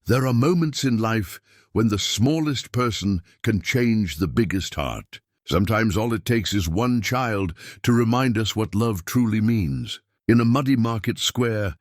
There are moments in life when the smallest person can change the biggest heart. Sometimes all it takes is one child to remind us what love truly means. In a muddy market square,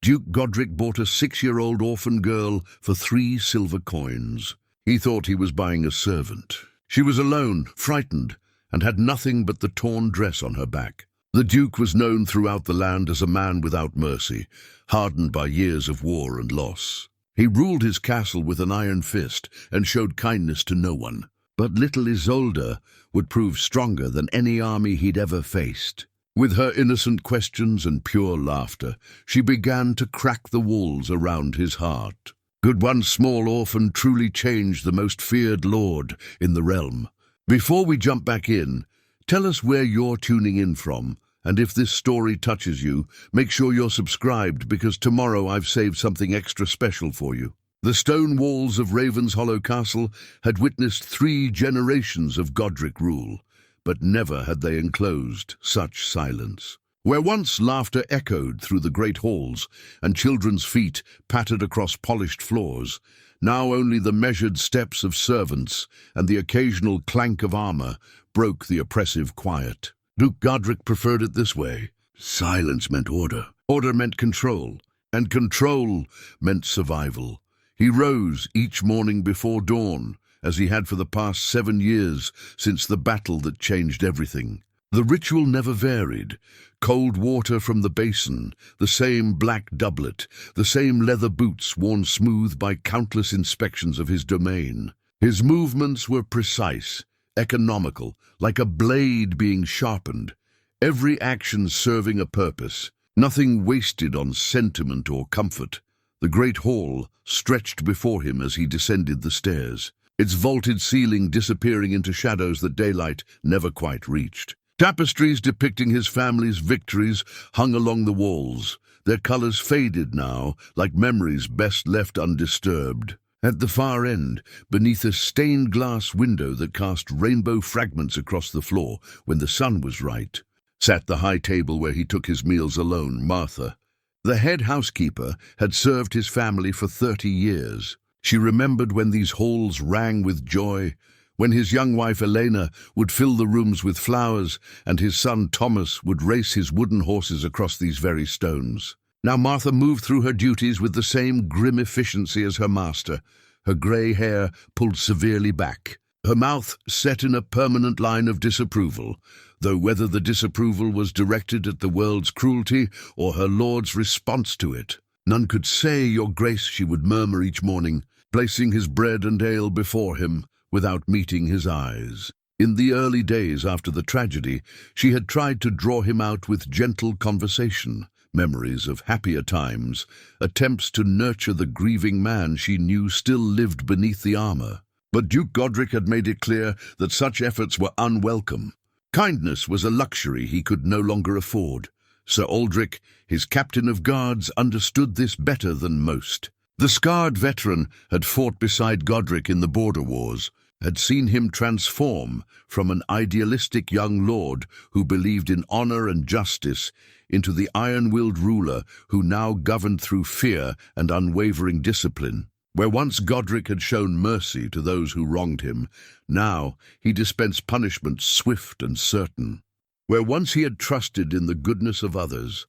Duke Godric bought a 6-year-old orphan girl for 3 silver coins. He thought he was buying a servant. She was alone, frightened, and had nothing but the torn dress on her back. The Duke was known throughout the land as a man without mercy, hardened by years of war and loss. He ruled his castle with an iron fist and showed kindness to no one. But little Isolde would prove stronger than any army he'd ever faced. With her innocent questions and pure laughter, she began to crack the walls around his heart. Could one small orphan truly change the most feared lord in the realm? Before we jump back in, tell us where you're tuning in from, and if this story touches you, make sure you're subscribed because tomorrow I've saved something extra special for you. The stone walls of Ravenshollow Castle had witnessed 3 generations of Godric rule, but never had they enclosed such silence. Where once laughter echoed through the great halls and children's feet pattered across polished floors, now only the measured steps of servants and the occasional clank of armor broke the oppressive quiet. Duke Godric preferred it this way. Silence meant order. Order meant control. And control meant survival. He rose each morning before dawn, as he had for the past 7 years since the battle that changed everything. The ritual never varied. Cold water from the basin, the same black doublet, the same leather boots worn smooth by countless inspections of his domain. His movements were precise, economical, like a blade being sharpened, every action serving a purpose, nothing wasted on sentiment or comfort. The great hall stretched before him as he descended the stairs, its vaulted ceiling disappearing into shadows that daylight never quite reached. Tapestries depicting his family's victories hung along the walls, their colors faded now, like memories best left undisturbed. At the far end, beneath a stained glass window that cast rainbow fragments across the floor when the sun was right, sat the high table where he took his meals alone, Martha. The head housekeeper had served his family for 30 years. She remembered when these halls rang with joy, when his young wife Elena would fill the rooms with flowers and his son Thomas would race his wooden horses across these very stones. Now Martha moved through her duties with the same grim efficiency as her master, her grey hair pulled severely back, her mouth set in a permanent line of disapproval, though whether the disapproval was directed at the world's cruelty or her lord's response to it, none could say, "Your Grace," she would murmur each morning, placing his bread and ale before him without meeting his eyes. In the early days after the tragedy, she had tried to draw him out with gentle conversation, memories of happier times, attempts to nurture the grieving man she knew still lived beneath the armor. But Duke Godric had made it clear that such efforts were unwelcome. Kindness was a luxury he could no longer afford. Sir Aldric, his captain of guards, understood this better than most. The scarred veteran had fought beside Godric in the border wars, had seen him transform from an idealistic young lord who believed in honor and justice into the iron-willed ruler who now governed through fear and unwavering discipline. Where once Godric had shown mercy to those who wronged him, now he dispensed punishment swift and certain. Where once he had trusted in the goodness of others,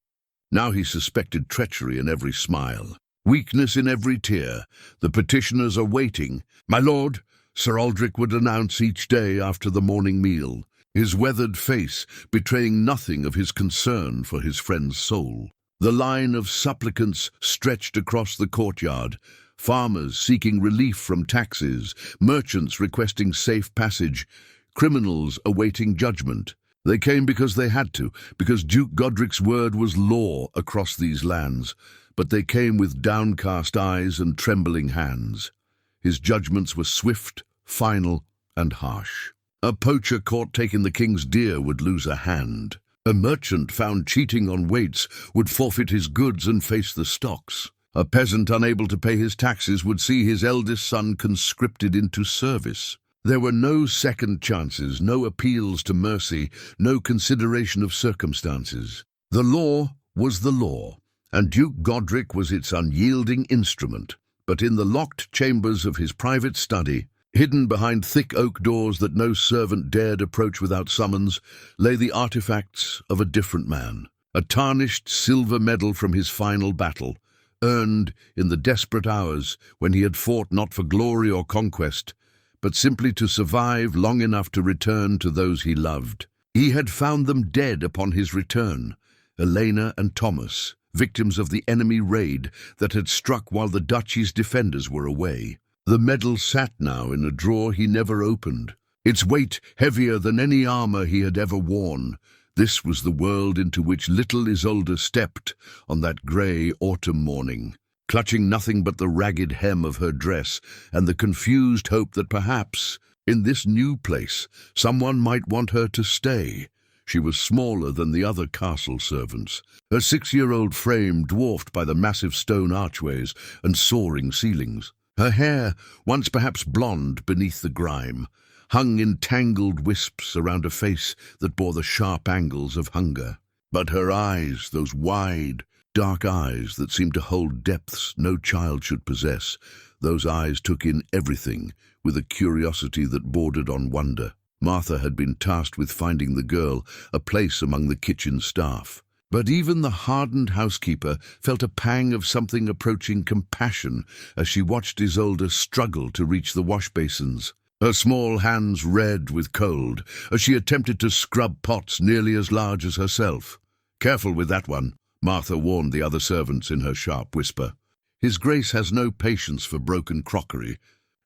now he suspected treachery in every smile, weakness in every tear. The petitioners are waiting. "My lord," Sir Aldric would announce each day after the morning meal, his weathered face betraying nothing of his concern for his friend's soul. The line of supplicants stretched across the courtyard, farmers seeking relief from taxes, merchants requesting safe passage, criminals awaiting judgment. They came because they had to, because Duke Godric's word was law across these lands, but they came with downcast eyes and trembling hands. His judgments were swift, final, and harsh. A poacher caught taking the king's deer would lose a hand. A merchant found cheating on weights would forfeit his goods and face the stocks. A peasant unable to pay his taxes would see his eldest son conscripted into service. There were no second chances, no appeals to mercy, no consideration of circumstances. The law was the law, and Duke Godric was its unyielding instrument. But in the locked chambers of his private study, hidden behind thick oak doors that no servant dared approach without summons, lay the artifacts of a different man. A tarnished silver medal from his final battle, earned in the desperate hours when he had fought not for glory or conquest, but simply to survive long enough to return to those he loved. He had found them dead upon his return, Elena and Thomas, victims of the enemy raid that had struck while the duchy's defenders were away. The medal sat now in a drawer he never opened, its weight heavier than any armor he had ever worn. This was the world into which little Isolde stepped on that grey autumn morning, clutching nothing but the ragged hem of her dress and the confused hope that perhaps, in this new place, someone might want her to stay. She was smaller than the other castle servants, her 6-year-old frame dwarfed by the massive stone archways and soaring ceilings. Her hair, once perhaps blonde beneath the grime, hung in tangled wisps around a face that bore the sharp angles of hunger. But her eyes, those wide, dark eyes that seemed to hold depths no child should possess, those eyes took in everything with a curiosity that bordered on wonder. Martha had been tasked with finding the girl a place among the kitchen staff. But even the hardened housekeeper felt a pang of something approaching compassion as she watched Isolde struggle to reach the wash basins, her small hands red with cold as she attempted to scrub pots nearly as large as herself. "Careful with that one," Martha warned the other servants in her sharp whisper. "His Grace has no patience for broken crockery,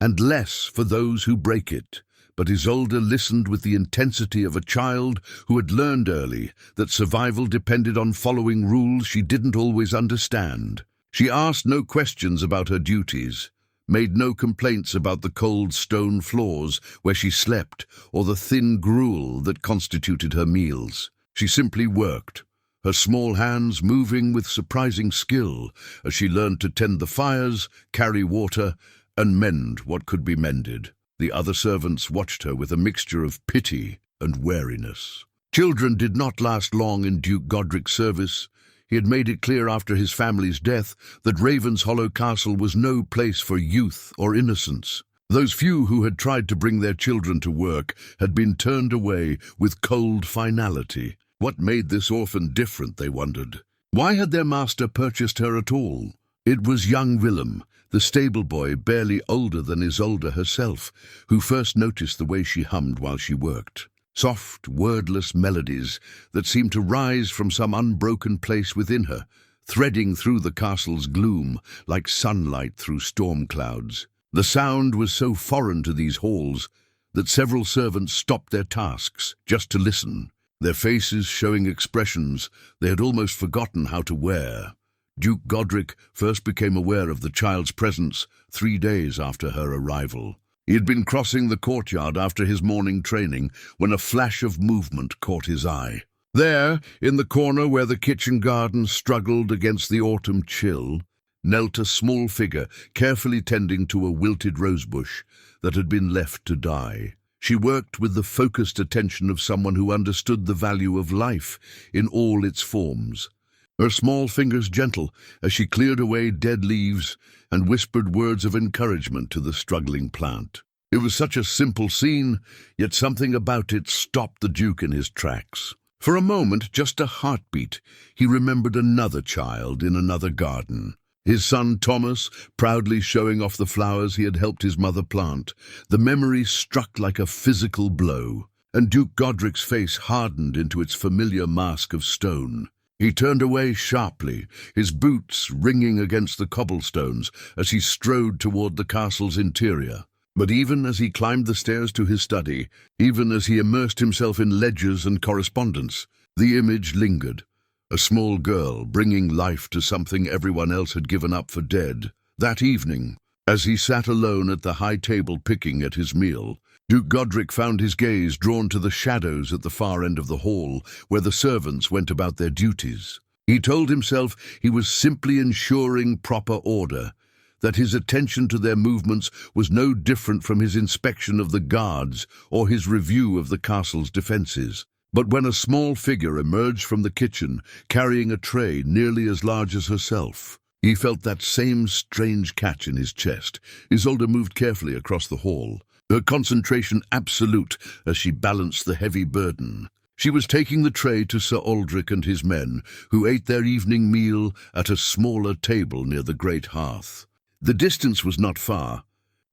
and less for those who break it." But Isolde listened with the intensity of a child who had learned early that survival depended on following rules she didn't always understand. She asked no questions about her duties, made no complaints about the cold stone floors where she slept or the thin gruel that constituted her meals. She simply worked, her small hands moving with surprising skill as she learned to tend the fires, carry water, and mend what could be mended. The other servants watched her with a mixture of pity and wariness. Children did not last long in Duke Godric's service. He had made it clear after his family's death that Ravenshollow Castle was no place for youth or innocence. Those few who had tried to bring their children to work had been turned away with cold finality. What made this orphan different, they wondered? Why had their master purchased her at all? It was young Willem, the stable boy barely older than Isolde herself, who first noticed the way she hummed while she worked. Soft, wordless melodies that seemed to rise from some unbroken place within her, threading through the castle's gloom like sunlight through storm clouds. The sound was so foreign to these halls that several servants stopped their tasks just to listen, their faces showing expressions they had almost forgotten how to wear. Duke Godric first became aware of the child's presence 3 days after her arrival. He had been crossing the courtyard after his morning training when a flash of movement caught his eye. There, in the corner where the kitchen garden struggled against the autumn chill, knelt a small figure carefully tending to a wilted rosebush that had been left to die. She worked with the focused attention of someone who understood the value of life in all its forms. Her small fingers gentle as she cleared away dead leaves and whispered words of encouragement to the struggling plant. It was such a simple scene, yet something about it stopped the Duke in his tracks. For a moment, just a heartbeat, he remembered another child in another garden. His son Thomas, proudly showing off the flowers he had helped his mother plant. The memory struck like a physical blow, and Duke Godric's face hardened into its familiar mask of stone. He turned away sharply, his boots ringing against the cobblestones as he strode toward the castle's interior. But even as he climbed the stairs to his study, even as he immersed himself in ledgers and correspondence, the image lingered. A small girl bringing life to something everyone else had given up for dead. That evening, as he sat alone at the high table picking at his meal, Duke Godric found his gaze drawn to the shadows at the far end of the hall, where the servants went about their duties. He told himself he was simply ensuring proper order, that his attention to their movements was no different from his inspection of the guards or his review of the castle's defenses. But when a small figure emerged from the kitchen, carrying a tray nearly as large as herself, He felt that same strange catch in his chest. Isolde moved carefully across the hall, her concentration absolute as she balanced the heavy burden. She was taking the tray to Sir Godric and his men, who ate their evening meal at a smaller table near the great hearth. The distance was not far,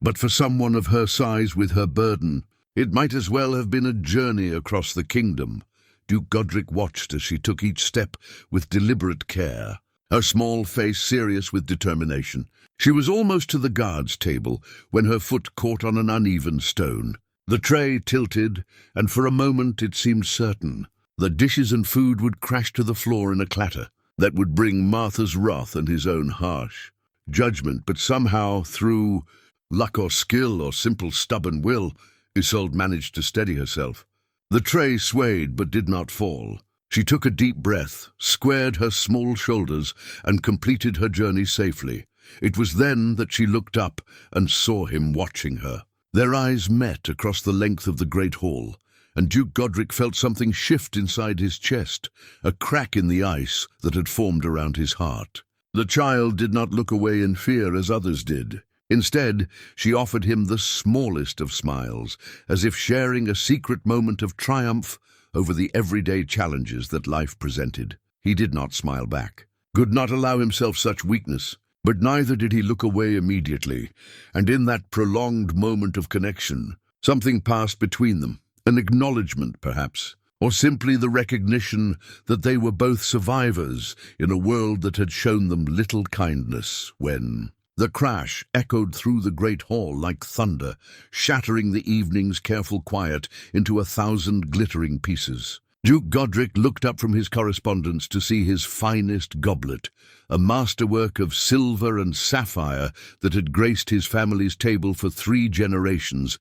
but for someone of her size with her burden, it might as well have been a journey across the kingdom. Duke Godric watched as she took each step with deliberate care, her small face serious with determination. She was almost to the guard's table when her foot caught on an uneven stone. The tray tilted, and for a moment it seemed certain the dishes and food would crash to the floor in a clatter that would bring Martha's wrath and his own harsh judgment. But somehow, through luck or skill or simple stubborn will, Isolde managed to steady herself. The tray swayed but did not fall. She took a deep breath, squared her small shoulders, and completed her journey safely. It was then that she looked up and saw him watching her. Their eyes met across the length of the great hall, and Duke Godric felt something shift inside his chest, a crack in the ice that had formed around his heart. The child did not look away in fear as others did. Instead, she offered him the smallest of smiles, as if sharing a secret moment of triumph over the everyday challenges that life presented. He did not smile back, could not allow himself such weakness. But neither did he look away immediately, and in that prolonged moment of connection, something passed between them, an acknowledgement perhaps, or simply the recognition that they were both survivors in a world that had shown them little kindness. When the crash echoed through the great hall like thunder, shattering the evening's careful quiet into 1,000 glittering pieces. Duke Godric looked up from his correspondence to see his finest goblet, a masterwork of silver and sapphire that had graced his family's table for 3 generations,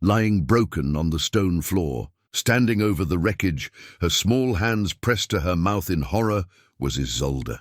lying broken on the stone floor. Standing over the wreckage, her small hands pressed to her mouth in horror, was Isolde.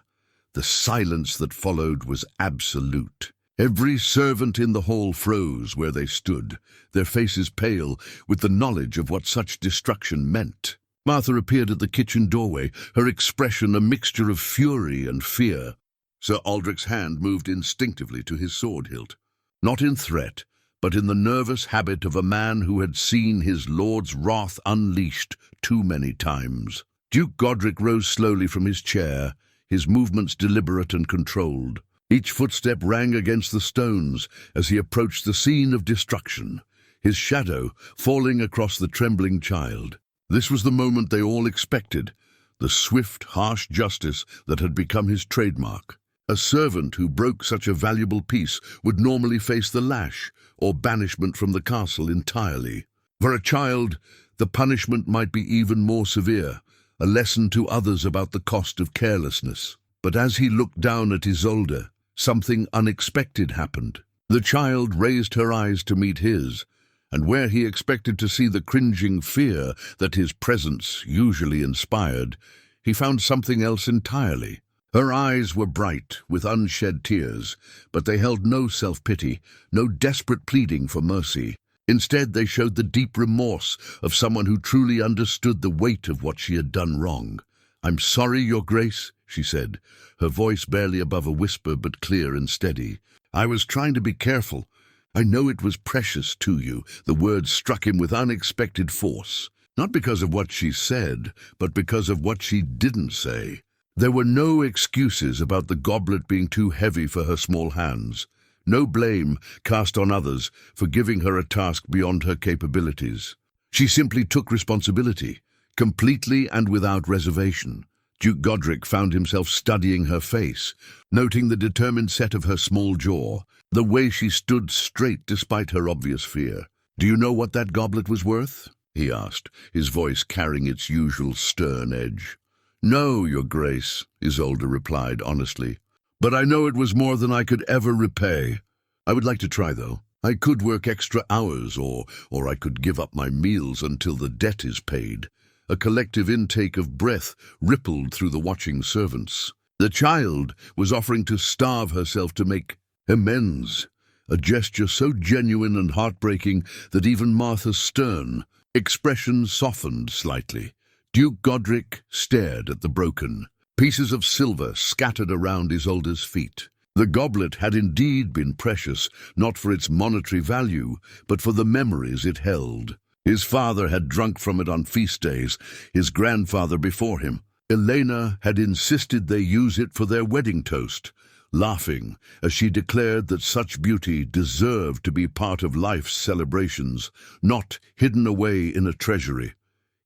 The silence that followed was absolute. Every servant in the hall froze where they stood, their faces pale with the knowledge of what such destruction meant. Martha appeared at the kitchen doorway, her expression a mixture of fury and fear. Sir Godric's hand moved instinctively to his sword hilt, not in threat, but in the nervous habit of a man who had seen his lord's wrath unleashed too many times. Duke Godric rose slowly from his chair, his movements deliberate and controlled. Each footstep rang against the stones as he approached the scene of destruction, his shadow falling across the trembling child. This was the moment they all expected, the swift, harsh justice that had become his trademark. A servant who broke such a valuable piece would normally face the lash or banishment from the castle entirely. For a child, the punishment might be even more severe, a lesson to others about the cost of carelessness. But as he looked down at Isolde, something unexpected happened. The child raised her eyes to meet his, and where he expected to see the cringing fear that his presence usually inspired, he found something else entirely. Her eyes were bright with unshed tears, but they held no self-pity, no desperate pleading for mercy. Instead, they showed the deep remorse of someone who truly understood the weight of what she had done wrong. "I'm sorry, Your Grace," she said, her voice barely above a whisper but clear and steady. "I was trying to be careful. I know it was precious to you." The words struck him with unexpected force, not because of what she said, but because of what she didn't say. There were no excuses about the goblet being too heavy for her small hands, no blame cast on others for giving her a task beyond her capabilities. She simply took responsibility, completely and without reservation. Duke Godric found himself studying her face, noting the determined set of her small jaw, the way she stood straight despite her obvious fear. "Do you know what that goblet was worth?" he asked, his voice carrying its usual stern edge. "No, Your Grace," Isolde replied honestly, "but I know it was more than I could ever repay. I would like to try, though. I could work extra hours, or I could give up my meals until the debt is paid." A collective intake of breath rippled through the watching servants. The child was offering to starve herself to make amends, a gesture so genuine and heartbreaking that even Martha's stern expression softened slightly. Duke Godric stared at the broken, pieces of silver scattered around Isolde's feet. The goblet had indeed been precious, not for its monetary value, but for the memories it held. His father had drunk from it on feast days, his grandfather before him. Elena had insisted they use it for their wedding toast, laughing as she declared that such beauty deserved to be part of life's celebrations, not hidden away in a treasury.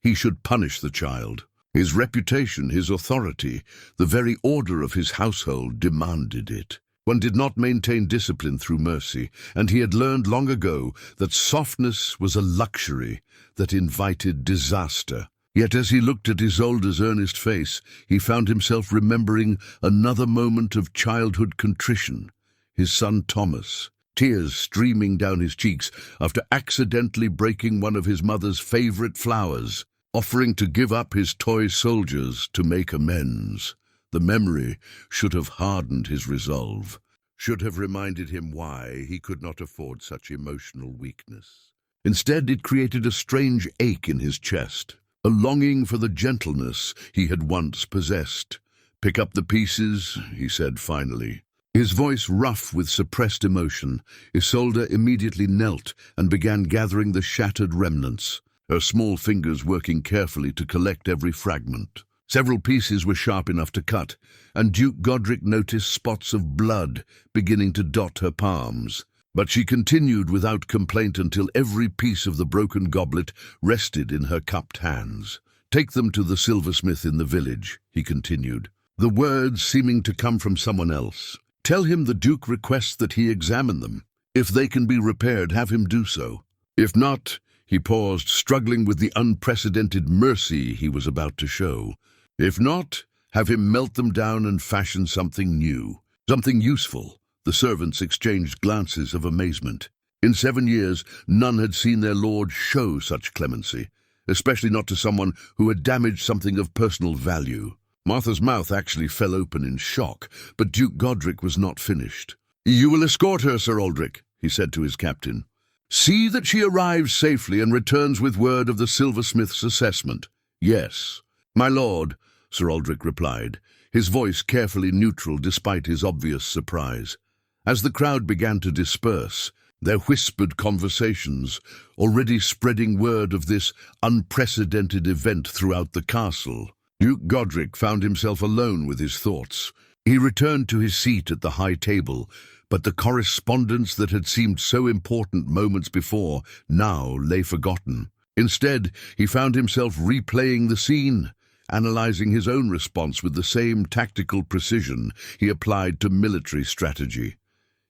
He should punish the child. His reputation, his authority, the very order of his household demanded it. One did not maintain discipline through mercy, and he had learned long ago that softness was a luxury that invited disaster. Yet as he looked at Isolde's earnest face, he found himself remembering another moment of childhood contrition. His son Thomas, tears streaming down his cheeks after accidentally breaking one of his mother's favorite flowers, offering to give up his toy soldiers to make amends. The memory should have hardened his resolve, should have reminded him why he could not afford such emotional weakness. Instead, it created a strange ache in his chest, a longing for the gentleness he had once possessed. "Pick up the pieces," he said finally. His voice rough with suppressed emotion, Isolde immediately knelt and began gathering the shattered remnants, her small fingers working carefully to collect every fragment. Several pieces were sharp enough to cut, and Duke Godric noticed spots of blood beginning to dot her palms. But she continued without complaint until every piece of the broken goblet rested in her cupped hands. "Take them to the silversmith in the village," he continued, the words seeming to come from someone else. "Tell him the Duke requests that he examine them. If they can be repaired, have him do so. If not—" He paused, struggling with the unprecedented mercy he was about to show. "If not, have him melt them down and fashion something new, something useful." The servants exchanged glances of amazement. In 7 years, none had seen their lord show such clemency, especially not to someone who had damaged something of personal value. Martha's mouth actually fell open in shock, but Duke Godric was not finished. "You will escort her, Sir Aldrich," he said to his captain. "See that she arrives safely and returns with word of the silversmith's assessment." "Yes, my lord," Sir Aldrich replied, his voice carefully neutral despite his obvious surprise. As the crowd began to disperse, their whispered conversations already spreading word of this unprecedented event throughout the castle, Duke Godric found himself alone with his thoughts. He returned to his seat at the high table, but the correspondence that had seemed so important moments before now lay forgotten. Instead, he found himself replaying the scene, analyzing his own response with the same tactical precision he applied to military strategy.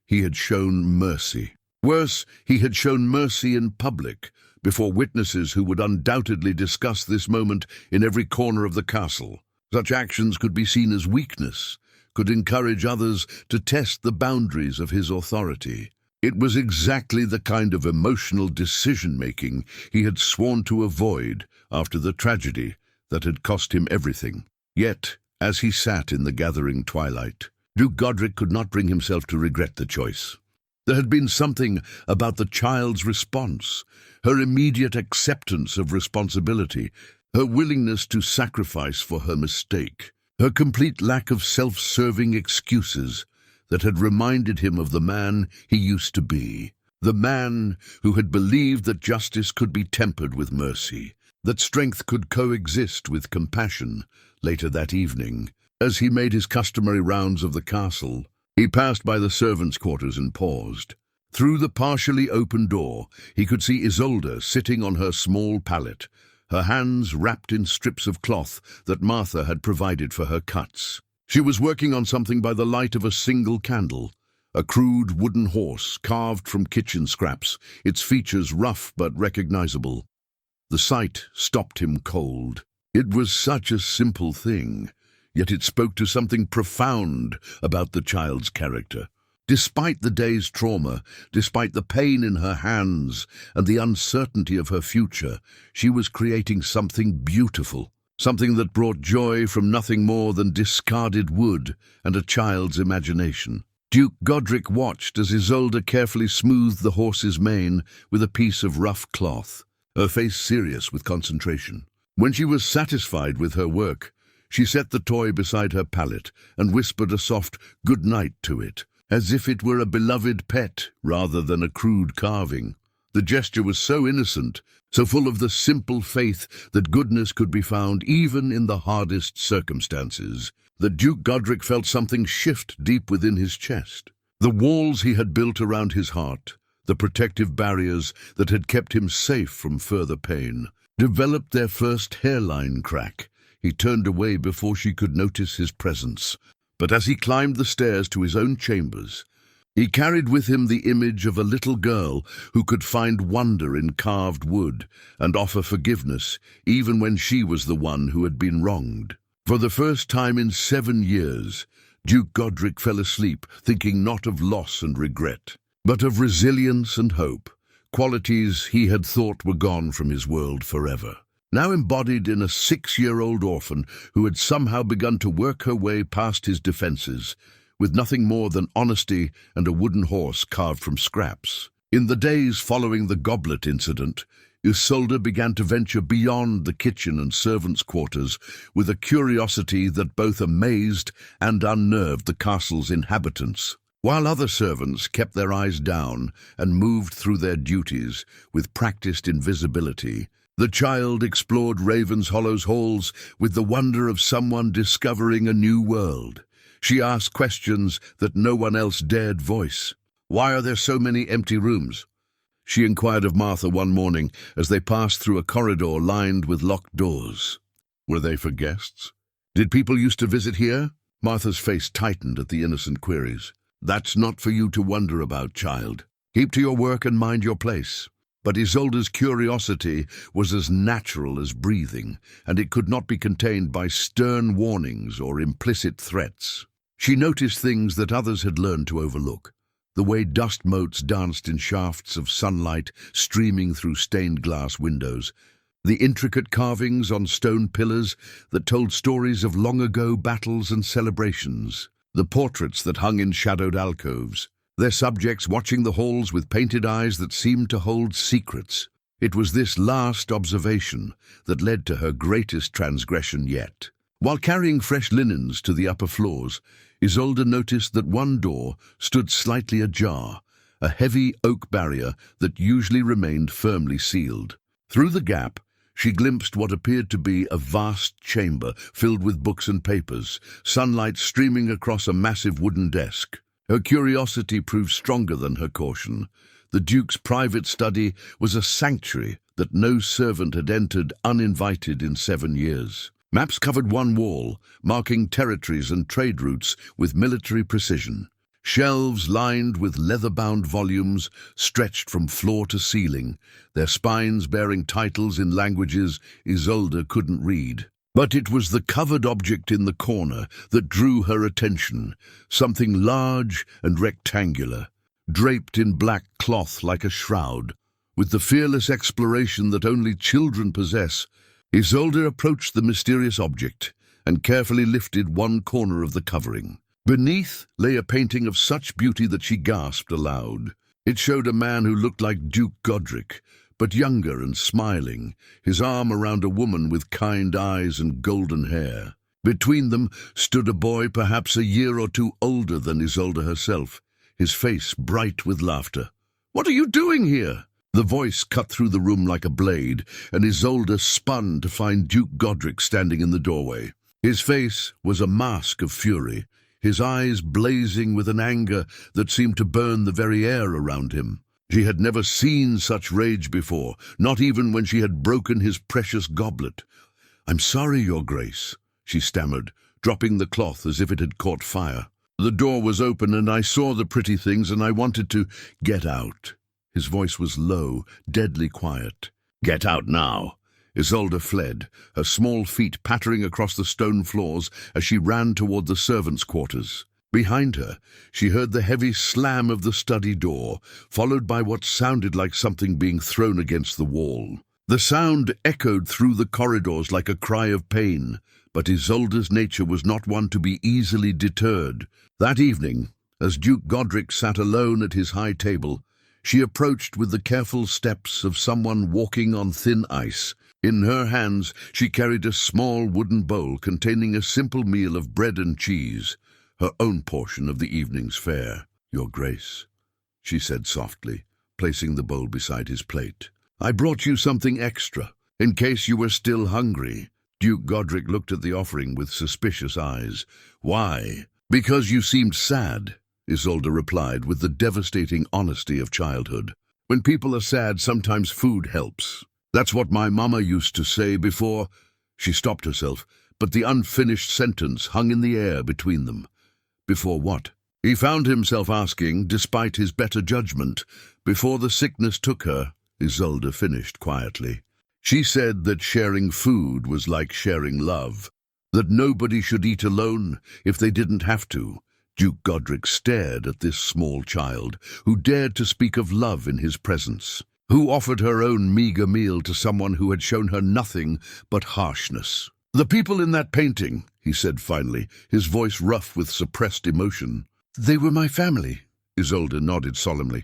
He had shown mercy. Worse, he had shown mercy in public, before witnesses who would undoubtedly discuss this moment in every corner of the castle. Such actions could be seen as weakness, could encourage others to test the boundaries of his authority. It was exactly the kind of emotional decision-making he had sworn to avoid after the tragedy that had cost him everything. Yet, as he sat in the gathering twilight, Duke Godric could not bring himself to regret the choice. There had been something about the child's response, her immediate acceptance of responsibility, her willingness to sacrifice for her mistake, her complete lack of self-serving excuses that had reminded him of the man he used to be, the man who had believed that justice could be tempered with mercy, that strength could coexist with compassion. Later that evening, as he made his customary rounds of the castle, he passed by the servants' quarters and paused. Through the partially open door, he could see Isolde sitting on her small pallet, her hands wrapped in strips of cloth that Martha had provided for her cuts. She was working on something by the light of a single candle, a crude wooden horse carved from kitchen scraps, its features rough but recognizable. The sight stopped him cold. It was such a simple thing, yet it spoke to something profound about the child's character. Despite the day's trauma, despite the pain in her hands and the uncertainty of her future, she was creating something beautiful, something that brought joy from nothing more than discarded wood and a child's imagination. Duke Godric watched as Isolde carefully smoothed the horse's mane with a piece of rough cloth, her face serious with concentration. When she was satisfied with her work, She set the toy beside her pallet and whispered a soft good night to it, as if it were a beloved pet rather than a crude carving. The gesture was so innocent, so full of the simple faith that goodness could be found even in the hardest circumstances, that Duke Godric felt something shift deep within his chest. The walls he had built around his heart, the protective barriers that had kept him safe from further pain, developed their first hairline crack. He turned away before she could notice his presence. But as he climbed the stairs to his own chambers, he carried with him the image of a little girl who could find wonder in carved wood and offer forgiveness even when she was the one who had been wronged. For the first time in 7 years, Duke Godric fell asleep, thinking not of loss and regret, but of resilience and hope, qualities he had thought were gone from his world forever, now embodied in a 6-year-old orphan who had somehow begun to work her way past his defenses, with nothing more than honesty and a wooden horse carved from scraps. In the days following the goblet incident, Isolde began to venture beyond the kitchen and servants' quarters with a curiosity that both amazed and unnerved the castle's inhabitants. While other servants kept their eyes down and moved through their duties with practiced invisibility, the child explored Ravenshollow's halls with the wonder of someone discovering a new world. She asked questions that no one else dared voice. "Why are there so many empty rooms?" she inquired of Martha one morning as they passed through a corridor lined with locked doors. Were they for guests? Did people used to visit here? Martha's face tightened at the innocent queries. "That's not for you to wonder about, child. Keep to your work and mind your place." But Isolde's curiosity was as natural as breathing, and it could not be contained by stern warnings or implicit threats. She noticed things that others had learned to overlook. The way dust motes danced in shafts of sunlight streaming through stained glass windows, the intricate carvings on stone pillars that told stories of long-ago battles and celebrations, the portraits that hung in shadowed alcoves, their subjects watching the halls with painted eyes that seemed to hold secrets. It was this last observation that led to her greatest transgression yet. While carrying fresh linens to the upper floors, Isolde noticed that one door stood slightly ajar, a heavy oak barrier that usually remained firmly sealed. Through the gap, she glimpsed what appeared to be a vast chamber filled with books and papers, sunlight streaming across a massive wooden desk. Her curiosity proved stronger than her caution. The Duke's private study was a sanctuary that no servant had entered uninvited in 7 years. Maps covered one wall, marking territories and trade routes with military precision. Shelves lined with leather-bound volumes stretched from floor to ceiling, their spines bearing titles in languages Isolde couldn't read. But it was the covered object in the corner that drew her attention, something large and rectangular, draped in black cloth like a shroud. With the fearless exploration that only children possess, Isolde approached the mysterious object and carefully lifted one corner of the covering. Beneath lay a painting of such beauty that she gasped aloud. It showed a man who looked like Duke Godric, but younger and smiling, his arm around a woman with kind eyes and golden hair. Between them stood a boy perhaps a year or two older than Isolde herself, his face bright with laughter. "What are you doing here?" The voice cut through the room like a blade, and Isolde spun to find Duke Godric standing in the doorway. His face was a mask of fury, his eyes blazing with an anger that seemed to burn the very air around him. She had never seen such rage before, not even when she had broken his precious goblet. "I'm sorry, Your Grace," she stammered, dropping the cloth as if it had caught fire. "The door was open and I saw the pretty things and I wanted to get out." His voice was low, deadly quiet. "Get out now." Isolde fled, her small feet pattering across the stone floors as she ran toward the servants' quarters. Behind her, she heard the heavy slam of the study door, followed by what sounded like something being thrown against the wall. The sound echoed through the corridors like a cry of pain, but Isolde's nature was not one to be easily deterred. That evening, as Duke Godric sat alone at his high table, She approached with the careful steps of someone walking on thin ice. In her hands she carried a small wooden bowl containing a simple meal of bread and cheese, her own portion of the evening's fare. "Your Grace," she said softly, placing the bowl beside his plate. "I brought you something extra, in case you were still hungry." Duke Godric looked at the offering with suspicious eyes. "Why?" "Because you seemed sad," Isolde replied with the devastating honesty of childhood. "When people are sad, sometimes food helps. That's what my mama used to say before—" She stopped herself, but the unfinished sentence hung in the air between them. Before what? He found himself asking, despite his better judgment. "Before the sickness took her," Isolde finished quietly. "She said that sharing food was like sharing love, that nobody should eat alone if they didn't have to." Duke Godric stared at this small child, who dared to speak of love in his presence, who offered her own meager meal to someone who had shown her nothing but harshness. "The people in that painting," he said finally, his voice rough with suppressed emotion. "They were my family," Isolde nodded solemnly.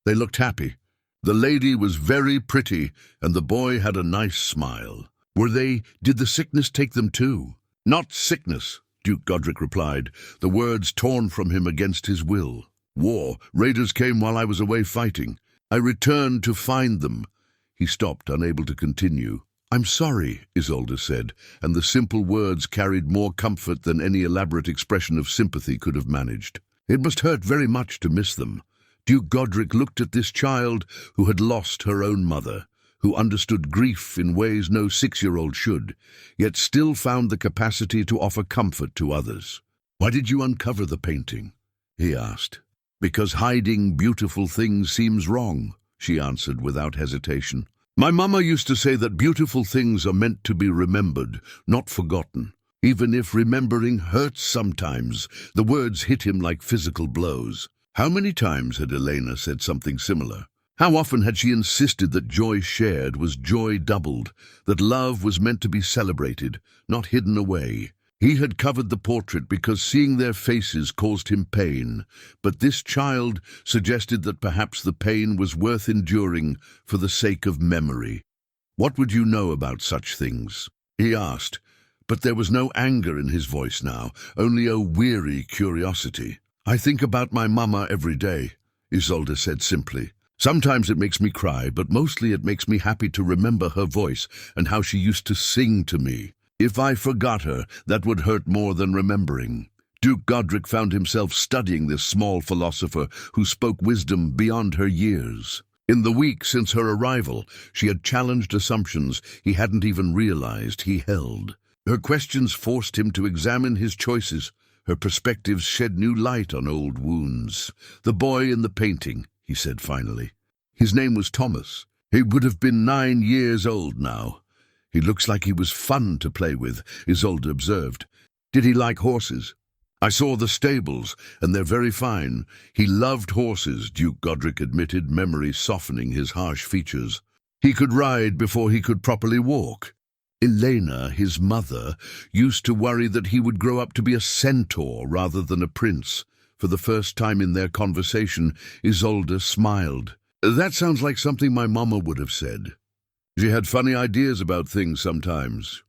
"They looked happy. The lady was very pretty, and the boy had a nice smile. Did the sickness take them too?" "Not sickness," Duke Godric replied, the words torn from him against his will. "War. Raiders came while I was away fighting. I returned to find them." He stopped, unable to continue. "I'm sorry," Isolde said, and the simple words carried more comfort than any elaborate expression of sympathy could have managed. "It must hurt very much to miss them." Duke Godric looked at this child who had lost her own mother, who understood grief in ways no 6-year-old should, yet still found the capacity to offer comfort to others. "Why did you uncover the painting?" he asked. "Because hiding beautiful things seems wrong," she answered without hesitation. "My mama used to say that beautiful things are meant to be remembered, not forgotten. Even if remembering hurts sometimes." The words hit him like physical blows. How many times had Elena said something similar? How often had she insisted that joy shared was joy doubled, that love was meant to be celebrated, not hidden away? He had covered the portrait because seeing their faces caused him pain, but this child suggested that perhaps the pain was worth enduring for the sake of memory. "What would you know about such things?" he asked, but there was no anger in his voice now, only a weary curiosity. "I think about my mama every day," Isolde said simply. "Sometimes it makes me cry, but mostly it makes me happy to remember her voice and how she used to sing to me. If I forgot her, that would hurt more than remembering." Duke Godric found himself studying this small philosopher who spoke wisdom beyond her years. In the week since her arrival, she had challenged assumptions he hadn't even realized he held. Her questions forced him to examine his choices. Her perspectives shed new light on old wounds. "The boy in the painting," he said finally. "His name was Thomas. He would have been 9 years old now. He looks like he was fun to play with," Isolde observed. "Did he like horses?" "I saw the stables, and they're very fine. He loved horses," Duke Godric admitted, memory softening his harsh features. "He could ride before he could properly walk." Elena, his mother, used to worry that he would grow up to be a centaur rather than a prince. For the first time in their conversation, Isolde smiled. "That sounds like something my mama would have said. She had funny ideas about things sometimes."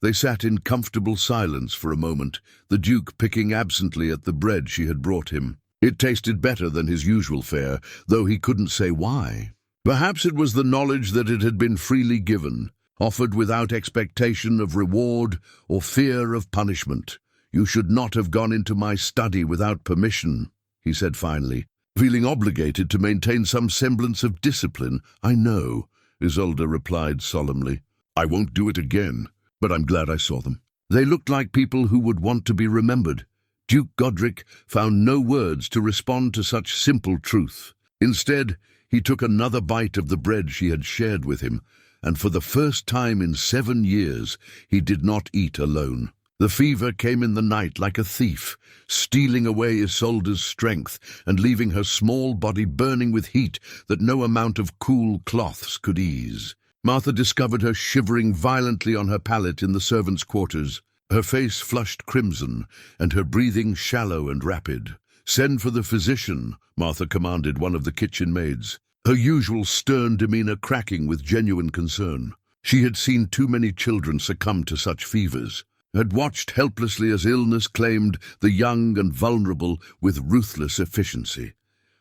They sat in comfortable silence for a moment, the Duke picking absently at the bread she had brought him. It tasted better than his usual fare, though he couldn't say why. Perhaps it was the knowledge that it had been freely given, offered without expectation of reward or fear of punishment. "You should not have gone into my study without permission," he said finally, feeling obligated to maintain some semblance of discipline. "I know," Isolde replied solemnly. "I won't do it again, but I'm glad I saw them. They looked like people who would want to be remembered." Duke Godric found no words to respond to such simple truth. Instead, he took another bite of the bread she had shared with him, and for the first time in 7 years, he did not eat alone. The fever came in the night like a thief, stealing away Isolde's strength and leaving her small body burning with heat that no amount of cool cloths could ease. Martha discovered her shivering violently on her pallet in the servants' quarters, her face flushed crimson and her breathing shallow and rapid. "Send for the physician," Martha commanded one of the kitchen maids, her usual stern demeanor cracking with genuine concern. She had seen too many children succumb to such fevers, had watched helplessly as illness claimed the young and vulnerable with ruthless efficiency.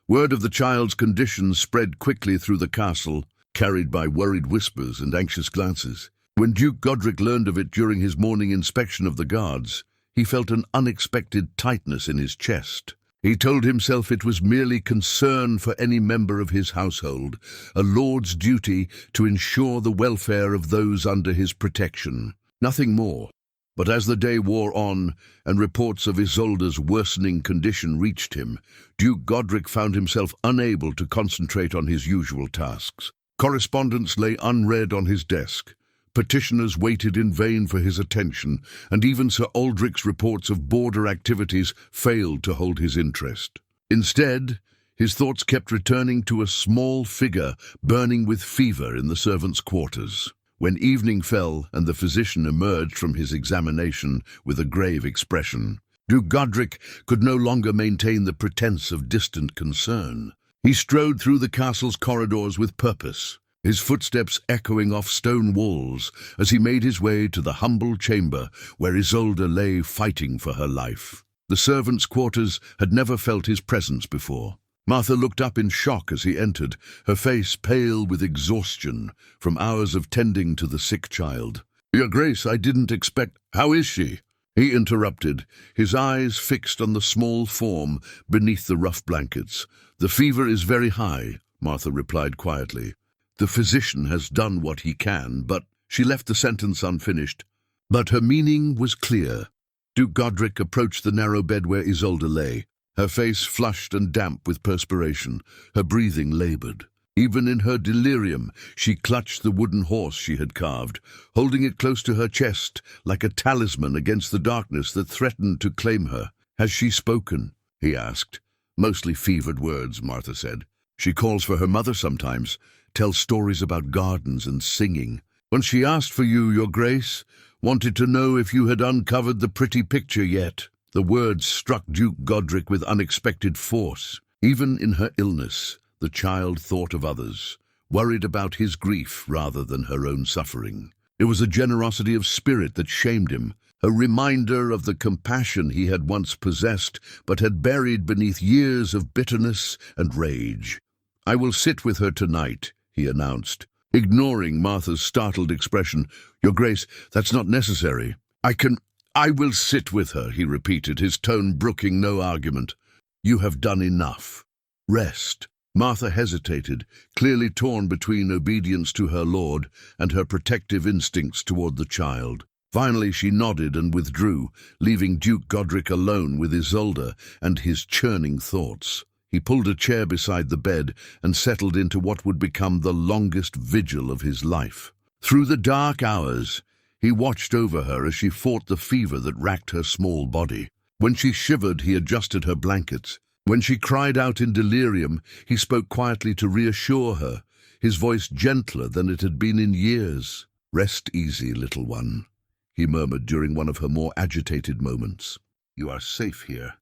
Word of the child's condition spread quickly through the castle, carried by worried whispers and anxious glances. When Duke Godric learned of it during his morning inspection of the guards, he felt an unexpected tightness in his chest. He told himself it was merely concern for any member of his household, a lord's duty to ensure the welfare of those under his protection. Nothing more. But as the day wore on, and reports of Isolde's worsening condition reached him, Duke Godric found himself unable to concentrate on his usual tasks. Correspondence lay unread on his desk. Petitioners waited in vain for his attention, and even Sir Aldric's reports of border activities failed to hold his interest. Instead, his thoughts kept returning to a small figure burning with fever in the servants' quarters. When evening fell and the physician emerged from his examination with a grave expression, Duke Godric could no longer maintain the pretense of distant concern. He strode through the castle's corridors with purpose, his footsteps echoing off stone walls as he made his way to the humble chamber where Isolde lay fighting for her life. The servants' quarters had never felt his presence before. Martha looked up in shock as he entered, her face pale with exhaustion from hours of tending to the sick child. "Your Grace, I didn't expect—" "How is she?" he interrupted, his eyes fixed on the small form beneath the rough blankets. "The fever is very high," Martha replied quietly. "The physician has done what he can, but—" She left the sentence unfinished, but her meaning was clear. Duke Godric approached the narrow bed where Isolde lay, her face flushed and damp with perspiration, her breathing labored. Even in her delirium, she clutched the wooden horse she had carved, holding it close to her chest like a talisman against the darkness that threatened to claim her. "Has she spoken?" he asked. "Mostly fevered words," Martha said. "She calls for her mother sometimes, tells stories about gardens and singing. When she asked for you, Your Grace, wanted to know if you had uncovered the pretty picture yet." The words struck Duke Godric with unexpected force. Even in her illness, the child thought of others, worried about his grief rather than her own suffering. It was a generosity of spirit that shamed him, a reminder of the compassion he had once possessed but had buried beneath years of bitterness and rage. "I will sit with her tonight," he announced, ignoring Martha's startled expression. "Your Grace, that's not necessary. I will sit with her," he repeated, his tone brooking no argument. "You have done enough. Rest." Martha hesitated, clearly torn between obedience to her lord and her protective instincts toward the child. Finally she nodded and withdrew, leaving Duke Godric alone with Isolde and his churning thoughts. He pulled a chair beside the bed and settled into what would become the longest vigil of his life. Through the dark hours, he watched over her as she fought the fever that racked her small body. When she shivered, he adjusted her blankets. When she cried out in delirium, he spoke quietly to reassure her, his voice gentler than it had been in years. "Rest easy, little one," he murmured during one of her more agitated moments. "You are safe here.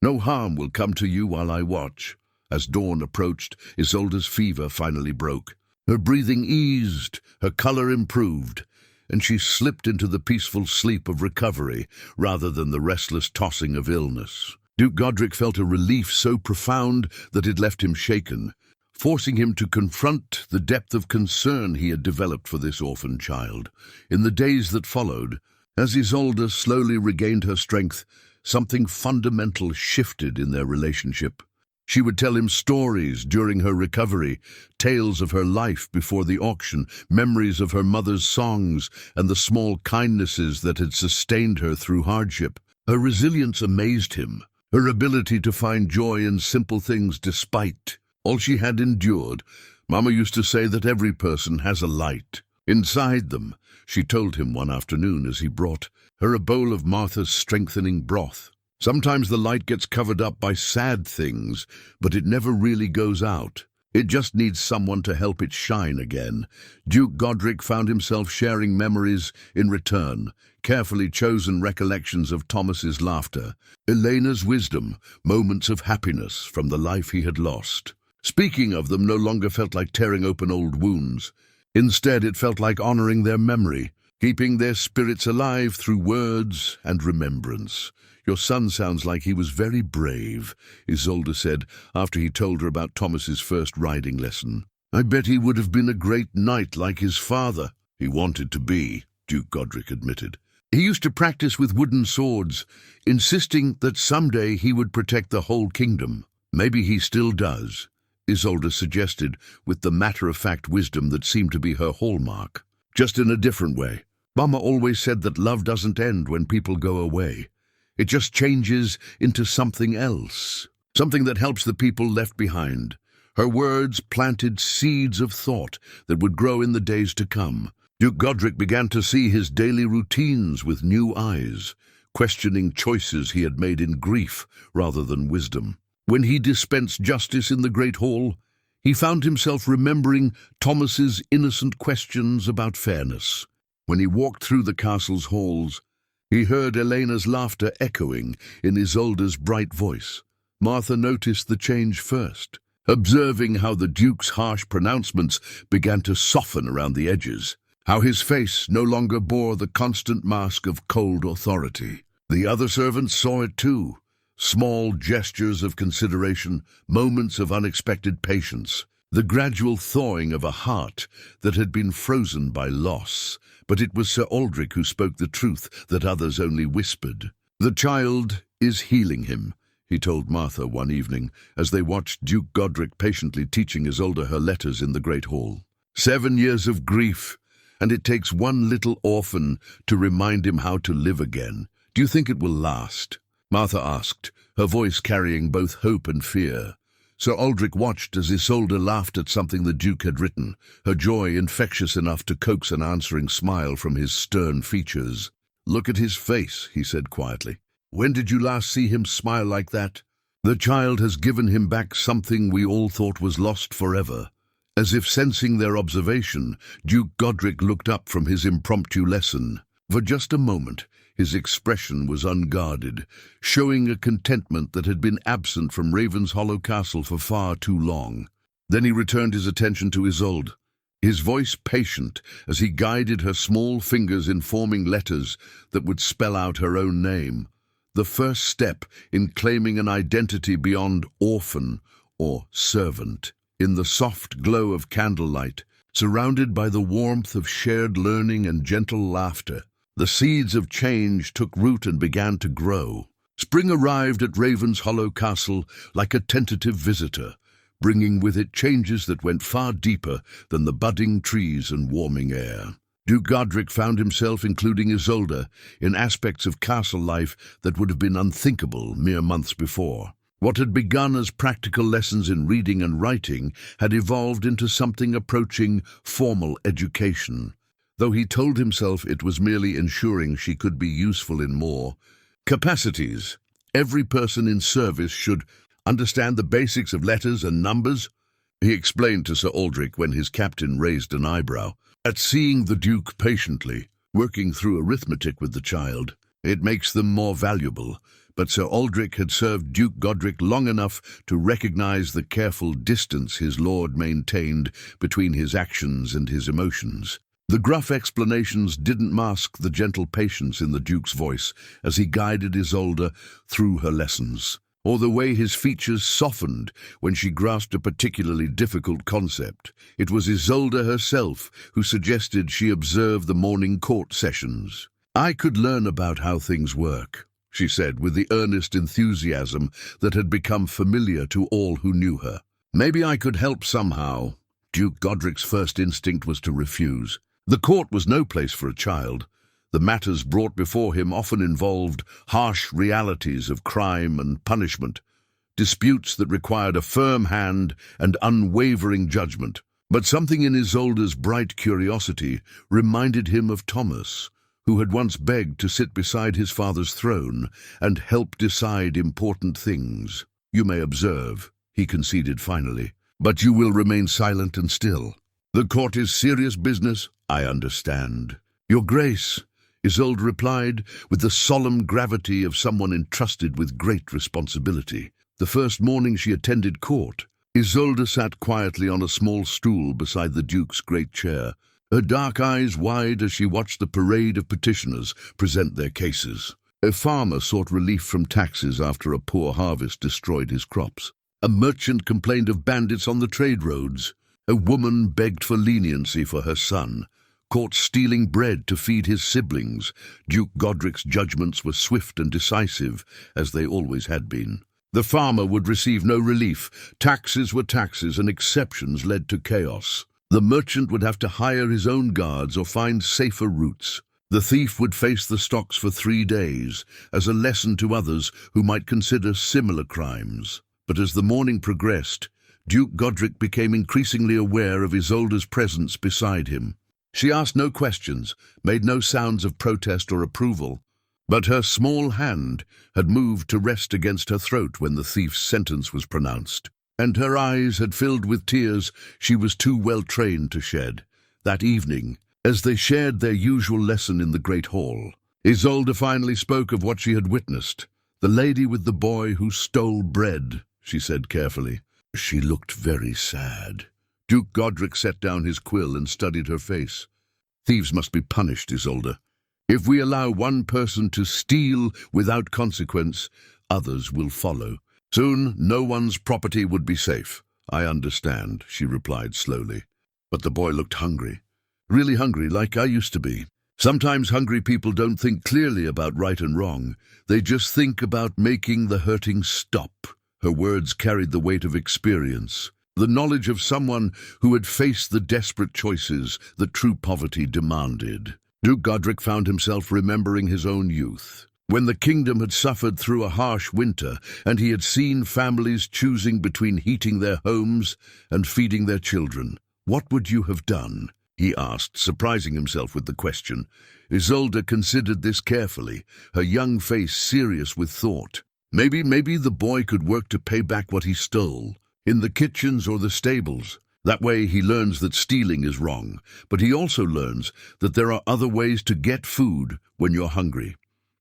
No harm will come to you while I watch." As dawn approached, Isolde's fever finally broke. Her breathing eased, her color improved, and she slipped into the peaceful sleep of recovery rather than the restless tossing of illness. Duke Godric felt a relief so profound that it left him shaken, forcing him to confront the depth of concern he had developed for this orphan child. In the days that followed, as Isolde slowly regained her strength, something fundamental shifted in their relationship. She would tell him stories during her recovery, tales of her life before the auction, memories of her mother's songs, and the small kindnesses that had sustained her through hardship. Her resilience amazed him, her ability to find joy in simple things despite all she had endured. Mama used to say that every person has a light inside them, she told him one afternoon as he brought her a bowl of Martha's strengthening broth. Sometimes the light gets covered up by sad things, but it never really goes out. It just needs someone to help it shine again. Duke Godric found himself sharing memories in return, carefully chosen recollections of Thomas's laughter, Elena's wisdom, moments of happiness from the life he had lost. Speaking of them no longer felt like tearing open old wounds. Instead, it felt like honoring their memory, keeping their spirits alive through words and remembrance. "Your son sounds like he was very brave," Isolde said after he told her about Thomas's first riding lesson. "I bet he would have been a great knight like his father." "He wanted to be," Duke Godric admitted. "He used to practice with wooden swords, insisting that someday he would protect the whole kingdom." "Maybe he still does," Isolde suggested with the matter-of-fact wisdom that seemed to be her hallmark. "Just in a different way. Mama always said that love doesn't end when people go away. It just changes into something else, something that helps the people left behind." Her words planted seeds of thought that would grow in the days to come. Duke Godric began to see his daily routines with new eyes, questioning choices he had made in grief rather than wisdom. When he dispensed justice in the Great Hall, he found himself remembering Thomas's innocent questions about fairness. When he walked through the castle's halls, he heard Elena's laughter echoing in Isolde's bright voice. Martha noticed the change first, observing how the Duke's harsh pronouncements began to soften around the edges, how his face no longer bore the constant mask of cold authority. The other servants saw it too. Small gestures of consideration, moments of unexpected patience, the gradual thawing of a heart that had been frozen by loss. But it was Sir Aldric who spoke the truth that others only whispered. "The child is healing him," he told Martha one evening, as they watched Duke Godric patiently teaching Isolde her letters in the Great Hall. 7 years of grief, and it takes one little orphan to remind him how to live again. Do you think it will last?" Martha asked, her voice carrying both hope and fear. Sir Aldric watched as Isolde laughed at something the Duke had written, her joy infectious enough to coax an answering smile from his stern features. "Look at his face," he said quietly. "When did you last see him smile like that? The child has given him back something we all thought was lost forever." As if sensing their observation, Duke Godric looked up from his impromptu lesson. For just a moment, his expression was unguarded, showing a contentment that had been absent from Ravenshollow Castle for far too long. Then he returned his attention to Isolde, his voice patient as he guided her small fingers in forming letters that would spell out her own name, the first step in claiming an identity beyond orphan or servant. In the soft glow of candlelight, surrounded by the warmth of shared learning and gentle laughter, the seeds of change took root and began to grow. Spring arrived at Ravenshollow Castle like a tentative visitor, bringing with it changes that went far deeper than the budding trees and warming air. Duke Godric found himself including Isolde in aspects of castle life that would have been unthinkable mere months before. What had begun as practical lessons in reading and writing had evolved into something approaching formal education, though he told himself it was merely ensuring she could be useful in more capacities. Every person in service should understand the basics of letters and numbers, he explained to Sir Aldric when his captain raised an eyebrow at seeing the Duke patiently working through arithmetic with the child. "It makes them more valuable." But Sir Aldric had served Duke Godric long enough to recognize the careful distance his lord maintained between his actions and his emotions. The gruff explanations didn't mask the gentle patience in the Duke's voice as he guided Isolde through her lessons, or the way his features softened when she grasped a particularly difficult concept. It was Isolde herself who suggested she observe the morning court sessions. "I could learn about how things work," she said with the earnest enthusiasm that had become familiar to all who knew her. "Maybe I could help somehow." Duke Godric's first instinct was to refuse. The court was no place for a child. The matters brought before him often involved harsh realities of crime and punishment, disputes that required a firm hand and unwavering judgment. But something in Isolde's bright curiosity reminded him of Thomas, who had once begged to sit beside his father's throne and help decide important things. "You may observe," he conceded finally. But you will remain silent and still. The court is serious business, I understand. Your Grace, Isolde replied, with the solemn gravity of someone entrusted with great responsibility. The first morning she attended court, Isolde sat quietly on a small stool beside the Duke's great chair, her dark eyes wide as she watched the parade of petitioners present their cases. A farmer sought relief from taxes after a poor harvest destroyed his crops. A merchant complained of bandits on the trade roads. A woman begged for leniency for her son, caught stealing bread to feed his siblings. Duke Godric's judgments were swift and decisive, as they always had been. The farmer would receive no relief. Taxes were taxes, and exceptions led to chaos. The merchant would have to hire his own guards or find safer routes. The thief would face the stocks for 3 days, as a lesson to others who might consider similar crimes. But as the morning progressed, Duke Godric became increasingly aware of Isolde's presence beside him. She asked no questions, made no sounds of protest or approval, but her small hand had moved to rest against her throat when the thief's sentence was pronounced, and her eyes had filled with tears she was too well trained to shed. That evening, as they shared their usual lesson in the great hall, Isolde finally spoke of what she had witnessed. "The lady with the boy who stole bread," she said carefully. She looked very sad. Duke Godric set down his quill and studied her face. "Thieves must be punished, Isolde. If we allow one person to steal without consequence, others will follow. Soon no one's property would be safe." "I understand," she replied slowly. But the boy looked hungry. Really hungry, like I used to be. Sometimes hungry people don't think clearly about right and wrong. They just think about making the hurting stop. Her words carried the weight of experience, the knowledge of someone who had faced the desperate choices that true poverty demanded. Duke Godric found himself remembering his own youth, when the kingdom had suffered through a harsh winter, and he had seen families choosing between heating their homes and feeding their children. "What would you have done?" he asked, surprising himself with the question. Isolde considered this carefully, her young face serious with thought. Maybe the boy could work to pay back what he stole, in the kitchens or the stables. That way he learns that stealing is wrong, but he also learns that there are other ways to get food when you're hungry.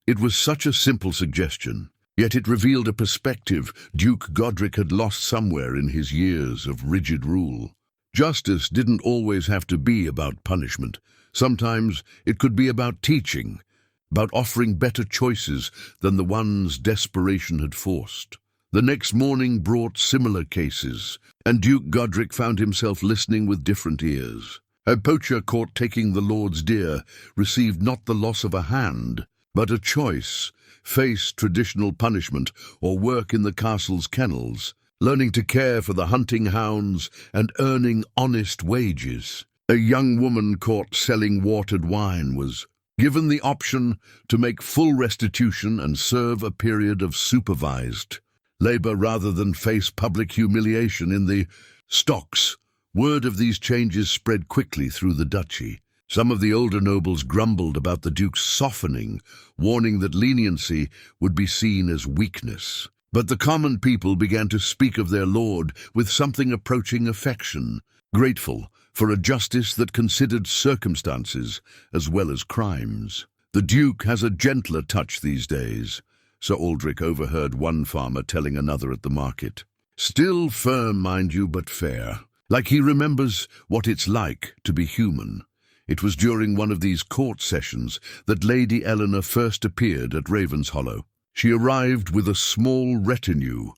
It was such a simple suggestion, yet it revealed a perspective Duke Godric had lost somewhere in his years of rigid rule. Justice didn't always have to be about punishment. Sometimes it could be about teaching, about offering better choices than the ones desperation had forced. The next morning brought similar cases, and Duke Godric found himself listening with different ears. A poacher caught taking the Lord's deer received not the loss of a hand, but a choice: face traditional punishment or work in the castle's kennels, learning to care for the hunting hounds and earning honest wages. A young woman caught selling watered wine was given the option to make full restitution and serve a period of supervised labor rather than face public humiliation in the stocks. Word of these changes spread quickly through the duchy. Some of the older nobles grumbled about the duke's softening, warning that leniency would be seen as weakness. But the common people began to speak of their lord with something approaching affection, grateful for a justice that considered circumstances as well as crimes. "The duke has a gentler touch these days," Sir Aldrich overheard one farmer telling another at the market. "Still firm, mind you, but fair. Like he remembers what it's like to be human." It was during one of these court sessions that Lady Eleanor first appeared at Ravenshollow. She arrived with a small retinue,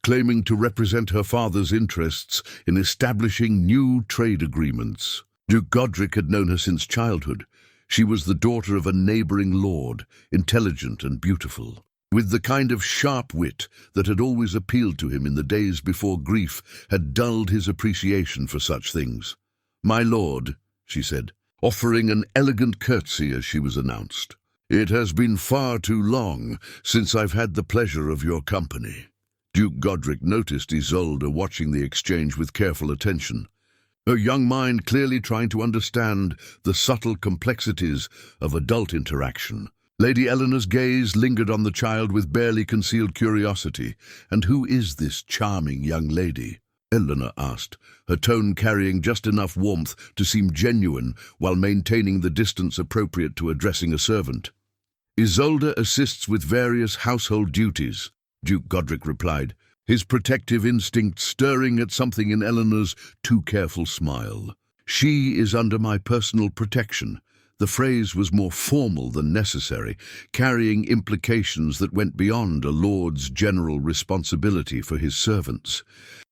claiming to represent her father's interests in establishing new trade agreements. Duke Godric had known her since childhood. She was the daughter of a neighboring lord, intelligent and beautiful, with the kind of sharp wit that had always appealed to him in the days before grief had dulled his appreciation for such things. "My lord," she said, offering an elegant curtsy as she was announced. "It has been far too long since I've had the pleasure of your company." Duke Godric noticed Isolde watching the exchange with careful attention, her young mind clearly trying to understand the subtle complexities of adult interaction. Lady Eleanor's gaze lingered on the child with barely concealed curiosity. "And who is this charming young lady?" Eleanor asked, her tone carrying just enough warmth to seem genuine while maintaining the distance appropriate to addressing a servant. Isolde assists with various household duties, Duke Godric replied, his protective instinct stirring at something in Eleanor's too careful smile. She is under my personal protection. The phrase was more formal than necessary, carrying implications that went beyond a lord's general responsibility for his servants.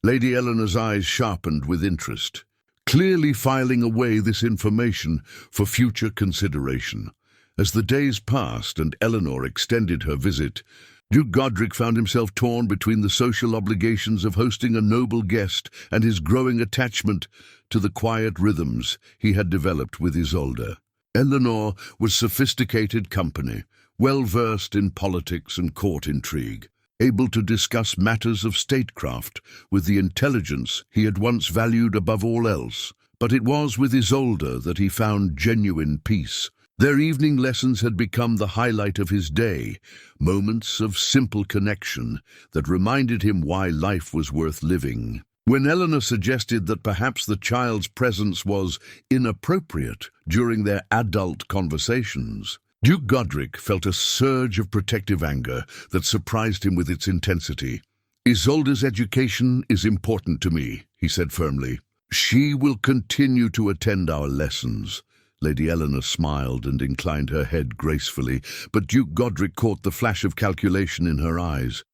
Lady Eleanor's eyes sharpened with interest, clearly filing away this information for future consideration. As the days passed and Eleanor extended her visit, Duke Godric found himself torn between the social obligations of hosting a noble guest and his growing attachment to the quiet rhythms he had developed with Isolde. Eleanor was sophisticated company, well-versed in politics and court intrigue, able to discuss matters of statecraft with the intelligence he had once valued above all else. But it was with Isolde that he found genuine peace. Their evening lessons had become the highlight of his day, moments of simple connection that reminded him why life was worth living. When Eleanor suggested that perhaps the child's presence was inappropriate during their adult conversations, Duke Godric felt a surge of protective anger that surprised him with its intensity. Isolde's education is important to me, he said firmly. She will continue to attend our lessons. Lady Eleanor smiled and inclined her head gracefully, but Duke Godric caught the flash of calculation in her eyes.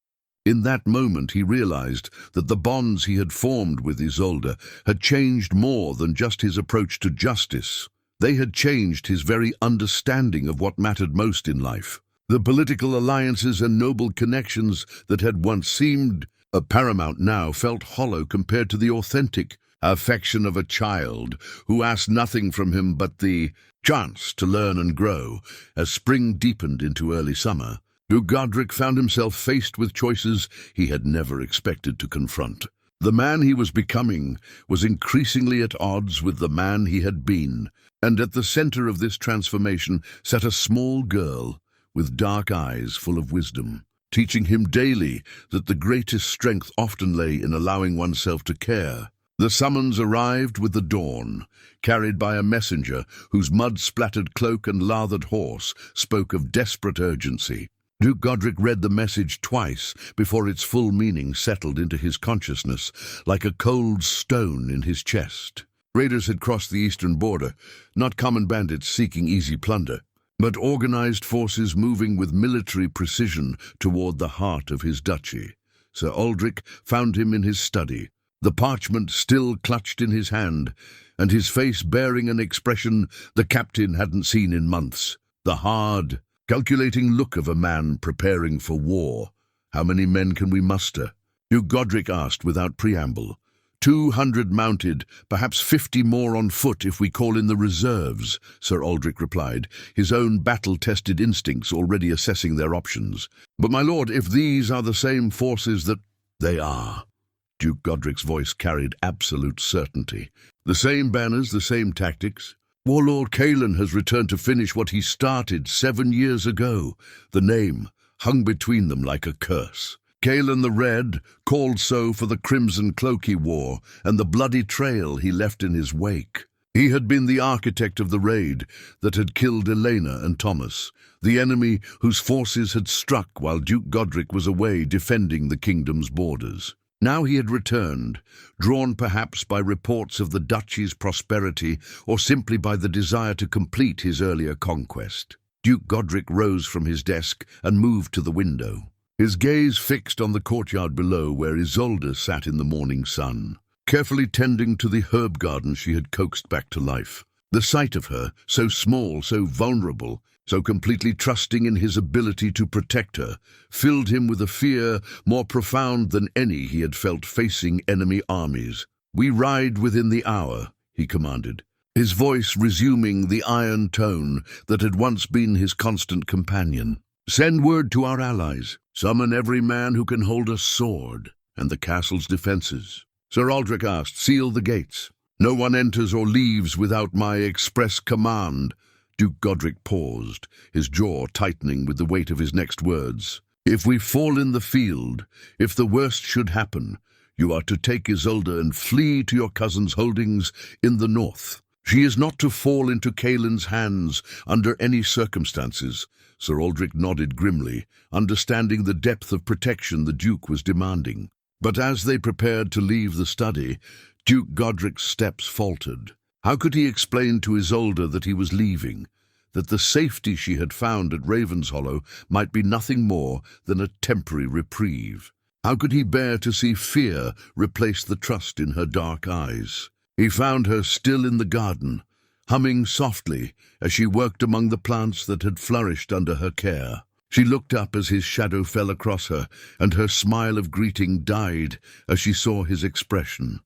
In that moment he realized that the bonds he had formed with Isolde had changed more than just his approach to justice. They had changed his very understanding of what mattered most in life. The political alliances and noble connections that had once seemed paramount now felt hollow compared to the authentic affection of a child who asked nothing from him but the chance to learn and grow. As spring deepened into early summer, Duke Godric found himself faced with choices he had never expected to confront. The man he was becoming was increasingly at odds with the man he had been, and at the center of this transformation sat a small girl with dark eyes full of wisdom, teaching him daily that the greatest strength often lay in allowing oneself to care. The summons arrived with the dawn, carried by a messenger whose mud-splattered cloak and lathered horse spoke of desperate urgency. Duke Godric read the message twice before its full meaning settled into his consciousness like a cold stone in his chest. Raiders had crossed the eastern border, not common bandits seeking easy plunder, but organized forces moving with military precision toward the heart of his duchy. Sir Aldrich found him in his study, the parchment still clutched in his hand, and his face bearing an expression the captain hadn't seen in months. The hard, calculating look of a man preparing for war. How many men can we muster? Duke Godric asked without preamble. 200 mounted, perhaps 50 more on foot if we call in the reserves, Sir Aldrich replied, his own battle-tested instincts already assessing their options. But my lord, if these are the same forces that... They are. Duke Godric's voice carried absolute certainty. The same banners, the same tactics. Warlord Kaelan has returned to finish what he started 7 years ago. The name hung between them like a curse. Kaelan the Red, called so for the crimson cloak he wore and the bloody trail he left in his wake. He had been the architect of the raid that had killed Elena and Thomas, the enemy whose forces had struck while Duke Godric was away defending the kingdom's borders. Now he had returned, drawn perhaps by reports of the duchy's prosperity or simply by the desire to complete his earlier conquest. Duke Godric rose from his desk and moved to the window, his gaze fixed on the courtyard below where Isolde sat in the morning sun, carefully tending to the herb garden she had coaxed back to life. The sight of her, so small, so vulnerable, so completely trusting in his ability to protect her, filled him with a fear more profound than any he had felt facing enemy armies. "We ride within the hour," he commanded, his voice resuming the iron tone that had once been his constant companion. "Send word to our allies. Summon every man who can hold a sword and the castle's defenses." Sir Aldrich asked, "Seal the gates. No one enters or leaves without my express command." Duke Godric paused, his jaw tightening with the weight of his next words. "If we fall in the field, if the worst should happen, You are to take Isolde and flee to your cousin's holdings in the north. She is not to fall into Caelin's hands under any circumstances." Sir Aldrich nodded grimly, understanding the depth of protection the Duke was demanding. But as they prepared to leave the study, Duke Godric's steps faltered. How could he explain to Isolde that he was leaving, that the safety she had found at Ravenshollow might be nothing more than a temporary reprieve? How could he bear to see fear replace the trust in her dark eyes? He found her still in the garden, humming softly as she worked among the plants that had flourished under her care. She looked up as his shadow fell across her, and her smile of greeting died as she saw his expression.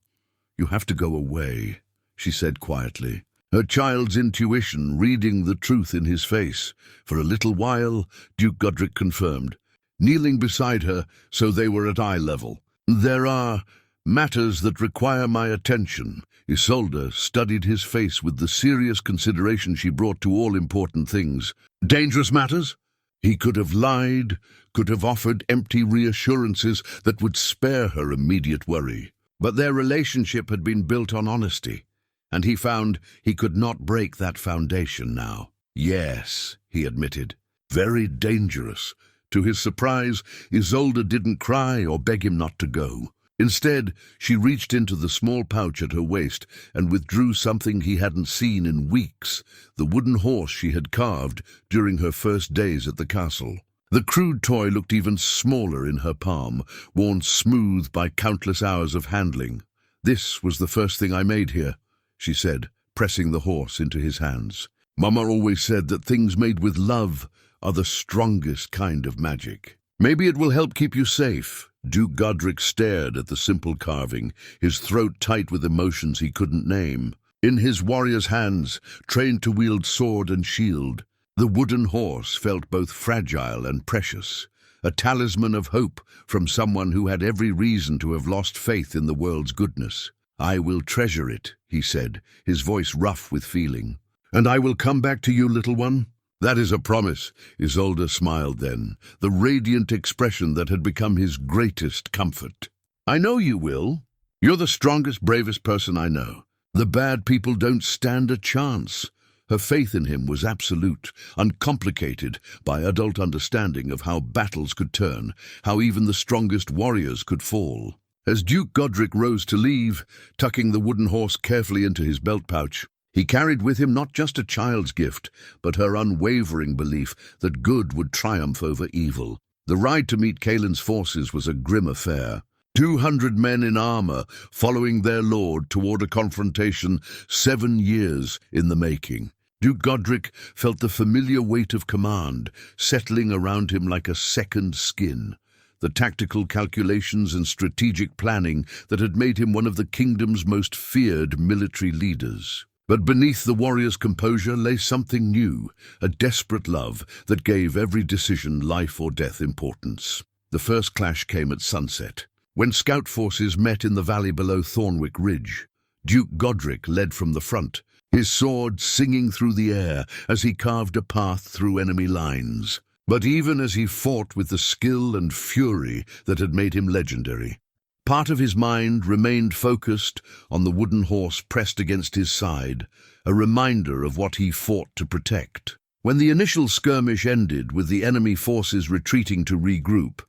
"You have to go away," she said quietly, her child's intuition reading the truth in his face. For a little while, Duke Godric confirmed, kneeling beside her so they were at eye level. "There are matters that require my attention." Isolde studied his face with the serious consideration she brought to all important things. "Dangerous matters?" He could have lied, could have offered empty reassurances that would spare her immediate worry. But their relationship had been built on honesty, and he found he could not break that foundation now. "Yes," he admitted, "very dangerous." To his surprise, Isolde didn't cry or beg him not to go. Instead, she reached into the small pouch at her waist and withdrew something he hadn't seen in weeks, the wooden horse she had carved during her first days at the castle. The crude toy looked even smaller in her palm, worn smooth by countless hours of handling. "This was the first thing I made here," she said, pressing the horse into his hands. "Mama always said that things made with love are the strongest kind of magic. Maybe it will help keep you safe." Duke Godric stared at the simple carving, his throat tight with emotions he couldn't name. In his warrior's hands, trained to wield sword and shield, the wooden horse felt both fragile and precious, a talisman of hope from someone who had every reason to have lost faith in the world's goodness. "I will treasure it," he said, his voice rough with feeling. "And I will come back to you, little one." "That is a promise," Isolde smiled then, the radiant expression that had become his greatest comfort. "I know you will. You're the strongest, bravest person I know. The bad people don't stand a chance." Her faith in him was absolute, uncomplicated by adult understanding of how battles could turn, how even the strongest warriors could fall. As Duke Godric rose to leave, tucking the wooden horse carefully into his belt pouch, he carried with him not just a child's gift, but her unwavering belief that good would triumph over evil. The ride to meet Caelin's forces was a grim affair. 200 men in armor following their lord toward a confrontation 7 years in the making. Duke Godric felt the familiar weight of command settling around him like a second skin, the tactical calculations and strategic planning that had made him one of the kingdom's most feared military leaders. But beneath the warrior's composure lay something new, a desperate love that gave every decision life or death importance. The first clash came at sunset, when scout forces met in the valley below Thornwick Ridge. Duke Godric led from the front, his sword singing through the air as he carved a path through enemy lines. But even as he fought with the skill and fury that had made him legendary, part of his mind remained focused on the wooden horse pressed against his side, a reminder of what he fought to protect. When the initial skirmish ended with the enemy forces retreating to regroup,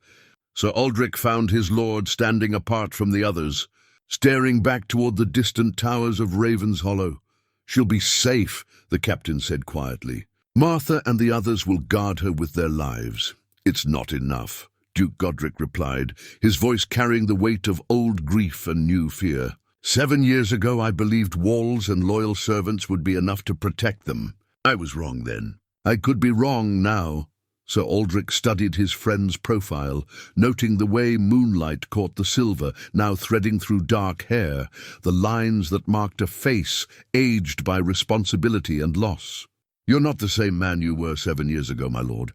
Sir Aldrich found his lord standing apart from the others, staring back toward the distant towers of Ravenshollow. "She'll be safe," the captain said quietly. "Martha and the others will guard her with their lives." "It's not enough," Duke Godric replied, his voice carrying the weight of old grief and new fear. 7 years ago I believed walls and loyal servants would be enough to protect them. I was wrong then. I could be wrong now." Sir Aldrich studied his friend's profile, noting the way moonlight caught the silver, now threading through dark hair, the lines that marked a face aged by responsibility and loss. "You're not the same man you were 7 years ago, my lord.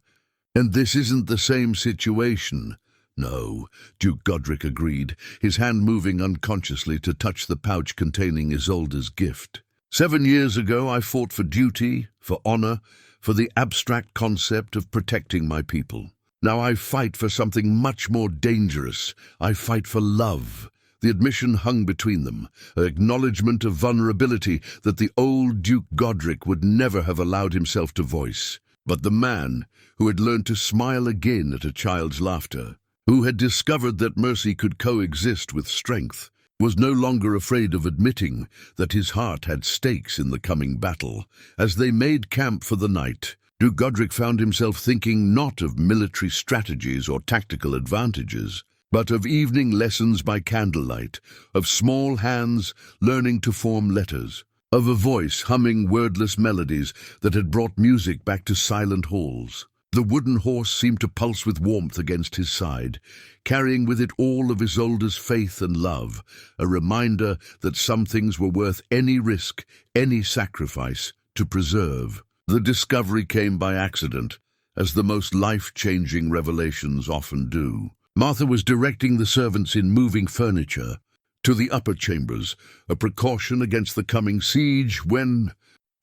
And this isn't the same situation." "No," Duke Godric agreed, his hand moving unconsciously to touch the pouch containing Isolde's gift. 7 years ago I fought for duty, for honor, for the abstract concept of protecting my people. Now I fight for something much more dangerous. I fight for love, The admission hung between them, an acknowledgement of vulnerability that the old Duke Godric would never have allowed himself to voice. But the man, who had learned to smile again at a child's laughter, who had discovered that mercy could coexist with strength, was no longer afraid of admitting that his heart had stakes in the coming battle. As they made camp for the night, Duke Godric found himself thinking not of military strategies or tactical advantages, but of evening lessons by candlelight, of small hands learning to form letters, of a voice humming wordless melodies that had brought music back to silent halls. The wooden horse seemed to pulse with warmth against his side, carrying with it all of Isolde's faith and love, a reminder that some things were worth any risk, any sacrifice, to preserve. The discovery came by accident, as the most life-changing revelations often do. Martha was directing the servants in moving furniture to the upper chambers, a precaution against the coming siege, when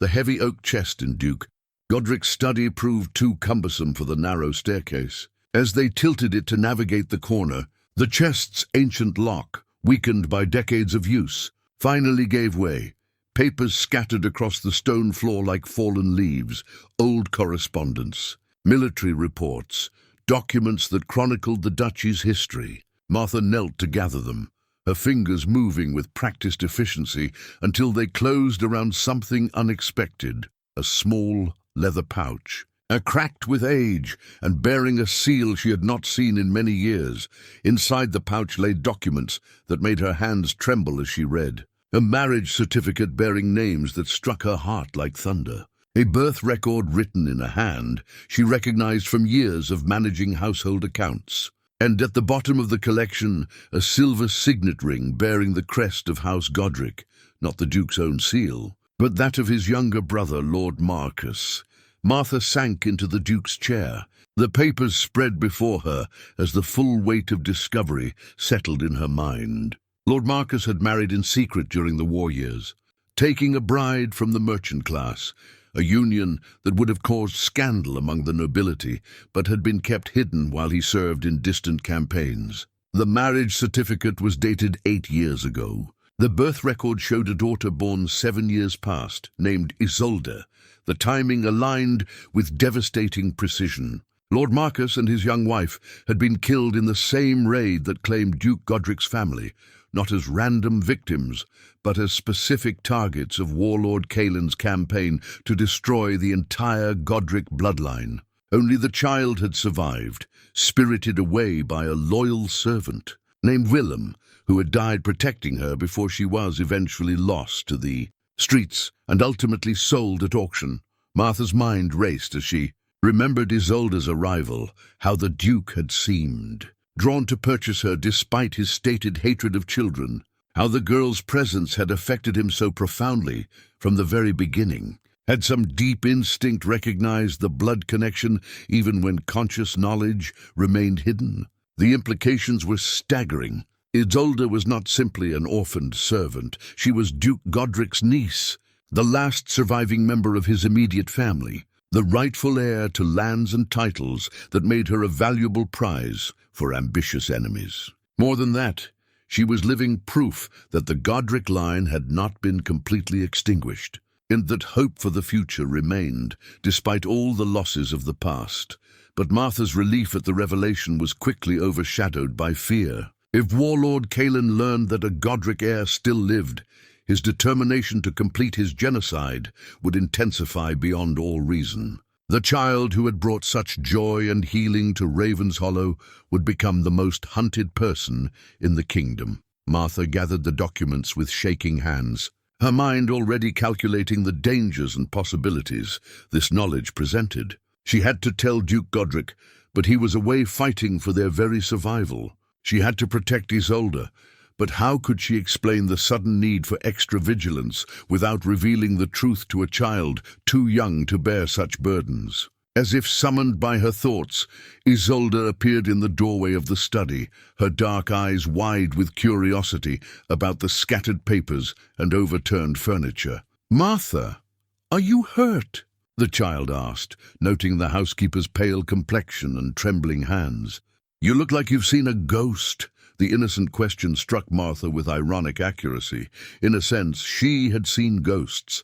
the heavy oak chest in Duke Godric's study proved too cumbersome for the narrow staircase. As they tilted it to navigate the corner, the chest's ancient lock, weakened by decades of use, finally gave way. Papers scattered across the stone floor like fallen leaves, old correspondence, military reports, documents that chronicled the duchy's history. Martha knelt to gather them, her fingers moving with practiced efficiency until they closed around something unexpected, a small leather pouch, cracked with age and bearing a seal she had not seen in many years. Inside the pouch lay documents that made her hands tremble as she read. A marriage certificate bearing names that struck her heart like thunder. A birth record written in a hand she recognized from years of managing household accounts. And at the bottom of the collection, a silver signet ring bearing the crest of House Godric, not the Duke's own seal, but that of his younger brother, Lord Marcus. Martha sank into the Duke's chair. The papers spread before her as the full weight of discovery settled in her mind. Lord Marcus had married in secret during the war years, taking a bride from the merchant class, a union that would have caused scandal among the nobility, but had been kept hidden while he served in distant campaigns. The marriage certificate was dated 8 years ago. The birth record showed a daughter born 7 years past, named Isolde. The timing aligned with devastating precision. Lord Marcus and his young wife had been killed in the same raid that claimed Duke Godric's family, not as random victims, but as specific targets of warlord Caelan's campaign to destroy the entire Godric bloodline. Only the child had survived, spirited away by a loyal servant named Willem, who had died protecting her before she was eventually lost to the streets and ultimately sold at auction. Martha's mind raced as she remembered Isolde's arrival, how the Duke had seemed drawn to purchase her despite his stated hatred of children, how the girl's presence had affected him so profoundly from the very beginning. Had some deep instinct recognized the blood connection even when conscious knowledge remained hidden? The implications were staggering. Isolde was not simply an orphaned servant. She was Duke Godric's niece, the last surviving member of his immediate family, the rightful heir to lands and titles that made her a valuable prize for ambitious enemies. More than that, she was living proof that the Godric line had not been completely extinguished, and that hope for the future remained, despite all the losses of the past. But Martha's relief at the revelation was quickly overshadowed by fear. If warlord Caelan learned that a Godric heir still lived, his determination to complete his genocide would intensify beyond all reason. The child who had brought such joy and healing to Ravenshollow would become the most hunted person in the kingdom. Martha gathered the documents with shaking hands, her mind already calculating the dangers and possibilities this knowledge presented. She had to tell Duke Godric, but he was away fighting for their very survival. She had to protect Isolde, but how could she explain the sudden need for extra vigilance without revealing the truth to a child too young to bear such burdens? As if summoned by her thoughts, Isolde appeared in the doorway of the study, her dark eyes wide with curiosity about the scattered papers and overturned furniture. "Martha, are you hurt?" the child asked, noting the housekeeper's pale complexion and trembling hands. "You look like you've seen a ghost," The innocent question struck Martha with ironic accuracy. In a sense, she had seen ghosts.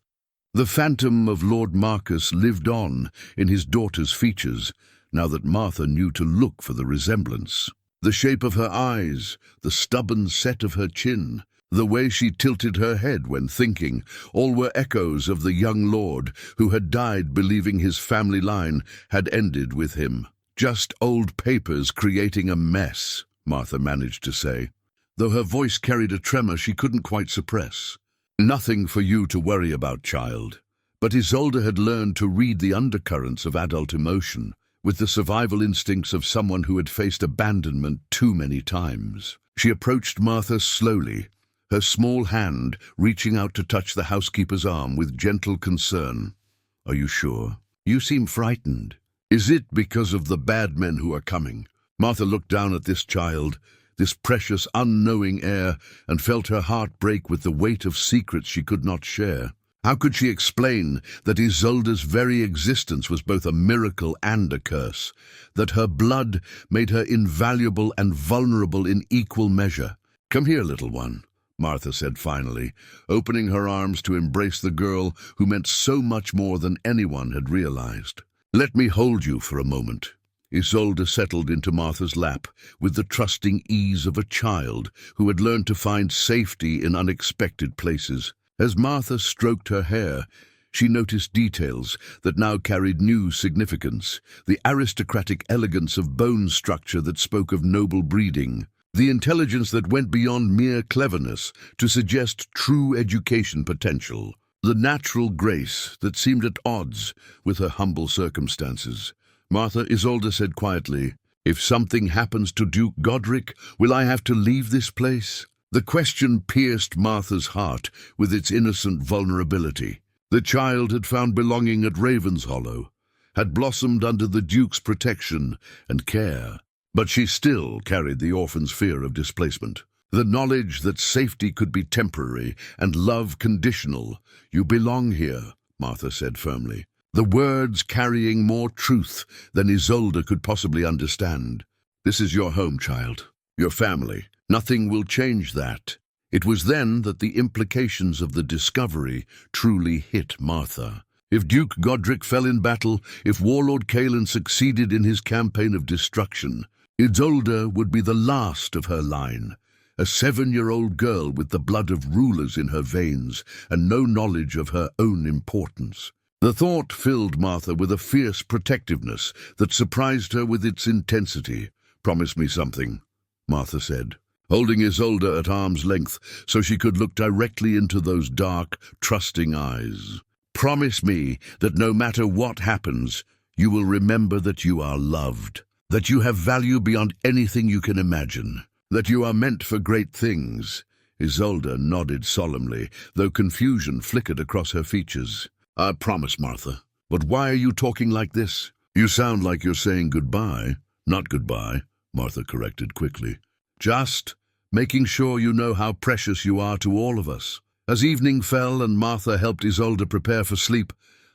The phantom of Lord Marcus lived on in his daughter's features, now that Martha knew to look for the resemblance. The shape of her eyes, the stubborn set of her chin, the way she tilted her head when thinking, all were echoes of the young lord who had died believing his family line had ended with him. "Just old papers creating a mess," Martha managed to say, though her voice carried a tremor she couldn't quite suppress. "Nothing for you to worry about, child." But Isolde had learned to read the undercurrents of adult emotion, with the survival instincts of someone who had faced abandonment too many times. She approached Martha slowly, her small hand reaching out to touch the housekeeper's arm with gentle concern. "Are you sure? You seem frightened. Is it because of the bad men who are coming?" Martha looked down at this child, this precious, unknowing heir, and felt her heart break with the weight of secrets she could not share. How could she explain that Isolde's very existence was both a miracle and a curse, that her blood made her invaluable and vulnerable in equal measure? "Come here, little one," Martha said finally, opening her arms to embrace the girl who meant so much more than anyone had realized. "Let me hold you for a moment." Isolde settled into Martha's lap with the trusting ease of a child who had learned to find safety in unexpected places. As Martha stroked her hair, she noticed details that now carried new significance, the aristocratic elegance of bone structure that spoke of noble breeding, the intelligence that went beyond mere cleverness to suggest true education potential, the natural grace that seemed at odds with her humble circumstances. "Martha," Isolde said quietly, "if something happens to Duke Godric, will I have to leave this place?" The question pierced Martha's heart with its innocent vulnerability. The child had found belonging at Ravenshollow, had blossomed under the Duke's protection and care, but she still carried the orphan's fear of displacement. The knowledge that safety could be temporary and love conditional. "You belong here," Martha said firmly, the words carrying more truth than Isolde could possibly understand. "This is your home, child, your family. Nothing will change that." It was then that the implications of the discovery truly hit Martha. If Duke Godric fell in battle, if Warlord Caelan succeeded in his campaign of destruction, Isolde would be the last of her line, a 7-year-old girl with the blood of rulers in her veins and no knowledge of her own importance. The thought filled Martha with a fierce protectiveness that surprised her with its intensity. "Promise me something," Martha said, holding Isolde at arm's length so she could look directly into those dark, trusting eyes. "Promise me that no matter what happens, you will remember that you are loved, that you have value beyond anything you can imagine, that you are meant for great things." Isolde nodded solemnly, though confusion flickered across her features. "I promise, Martha. But why are you talking like this? You sound like you're saying goodbye." "Not goodbye," Martha corrected quickly. "Just making sure you know how precious you are to all of us." As evening fell and Martha helped Isolde prepare for sleep,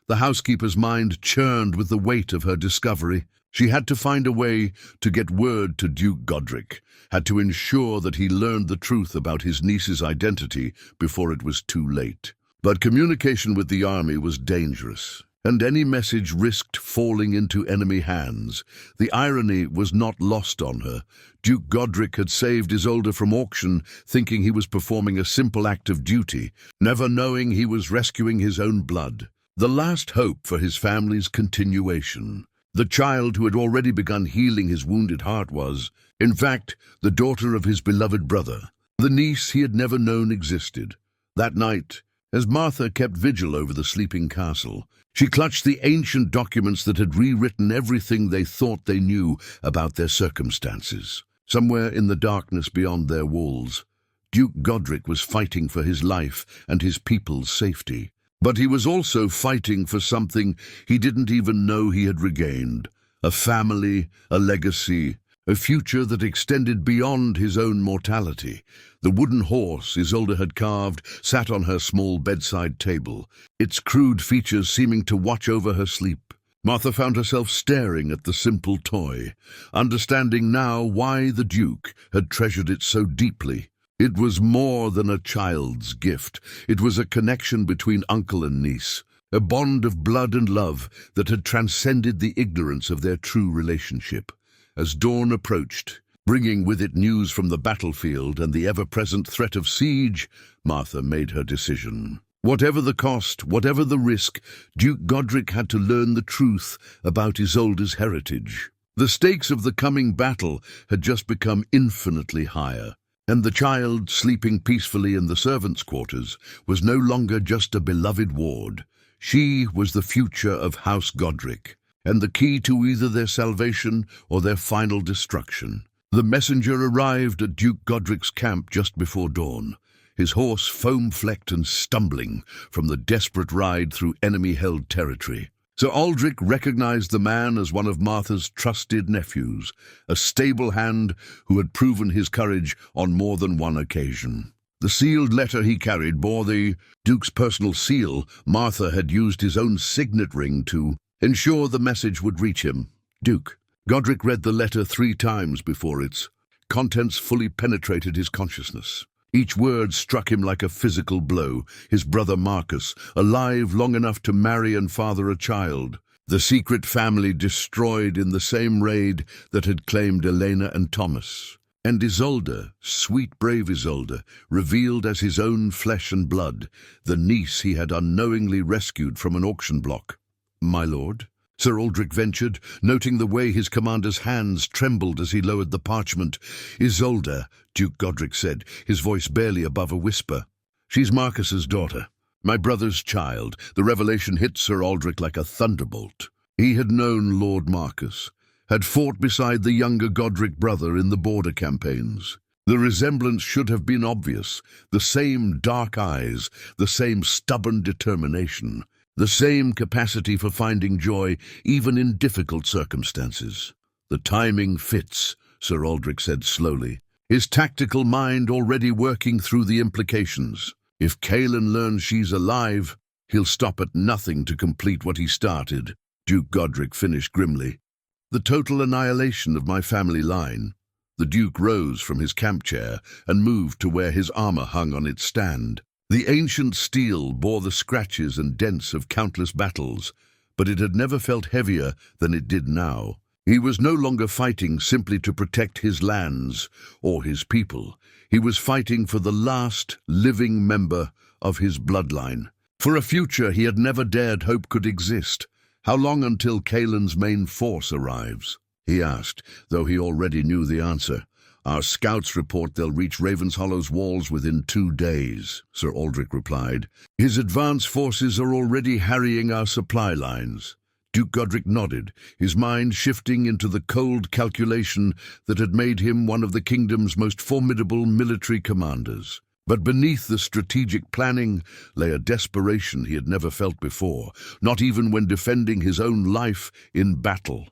the housekeeper's mind churned with the weight of her discovery. She had to find a way to get word to Duke Godric, had to ensure that he learned the truth about his niece's identity before it was too late. But communication with the army was dangerous, and any message risked falling into enemy hands. The irony was not lost on her. Duke Godric had saved Isolde from auction, thinking he was performing a simple act of duty, never knowing he was rescuing his own blood, the last hope for his family's continuation. The child who had already begun healing his wounded heart was, in fact, the daughter of his beloved brother, the niece he had never known existed. That night, as Martha kept vigil over the sleeping castle, she clutched the ancient documents that had rewritten everything they thought they knew about their circumstances. Somewhere in the darkness beyond their walls, Duke Godric was fighting for his life and his people's safety. But he was also fighting for something he didn't even know he had regained: a family, a legacy, a future that extended beyond his own mortality. The wooden horse Isolde had carved sat on her small bedside table, its crude features seeming to watch over her sleep. Martha found herself staring at the simple toy, understanding now why the Duke had treasured it so deeply. It was more than a child's gift. It was a connection between uncle and niece, a bond of blood and love that had transcended the ignorance of their true relationship. As dawn approached, bringing with it news from the battlefield and the ever-present threat of siege, Martha made her decision. Whatever the cost, whatever the risk, Duke Godric had to learn the truth about Isolde's heritage. The stakes of the coming battle had just become infinitely higher, and the child, sleeping peacefully in the servants' quarters, was no longer just a beloved ward. She was the future of House Godric, and the key to either their salvation or their final destruction. The messenger arrived at Duke Godric's camp just before dawn, his horse foam-flecked and stumbling from the desperate ride through enemy-held territory. Sir Aldric recognized the man as one of Martha's trusted nephews, a stable hand who had proven his courage on more than one occasion. The sealed letter he carried bore the Duke's personal seal. Martha had used his own signet ring to ensure the message would reach him. Duke. Godric read the letter 3 times before its contents fully penetrated his consciousness. Each word struck him like a physical blow. His brother Marcus, alive long enough to marry and father a child. The secret family destroyed in the same raid that had claimed Elena and Thomas. And Isolde, sweet brave Isolde, revealed as his own flesh and blood, the niece he had unknowingly rescued from an auction block. "My lord?" Sir Aldric ventured, noting the way his commander's hands trembled as he lowered the parchment. "Isolde," Duke Godric said, his voice barely above a whisper. "She's Marcus's daughter, my brother's child." The revelation hit Sir Aldric like a thunderbolt. He had known Lord Marcus, had fought beside the younger Godric brother in the border campaigns. The resemblance should have been obvious. The same dark eyes, the same stubborn determination, the same capacity for finding joy even in difficult circumstances. "The timing fits," Sir Aldric said slowly, his tactical mind already working through the implications. "If Kaelin learns she's alive, he'll stop at nothing to complete what he started." Duke Godric finished grimly. "The total annihilation of my family line." The Duke rose from his camp chair and moved to where his armor hung on its stand. The ancient steel bore the scratches and dents of countless battles, but it had never felt heavier than it did now. He was no longer fighting simply to protect his lands or his people. He was fighting for the last living member of his bloodline, for a future he had never dared hope could exist. "How long until Kaelin's main force arrives?" he asked, though he already knew the answer. "Our scouts report they'll reach Ravenhollow's walls within 2 days," Sir Aldric replied. "His advance forces are already harrying our supply lines." Duke Godric nodded, his mind shifting into the cold calculation that had made him one of the kingdom's most formidable military commanders. But beneath the strategic planning lay a desperation he had never felt before, not even when defending his own life in battle.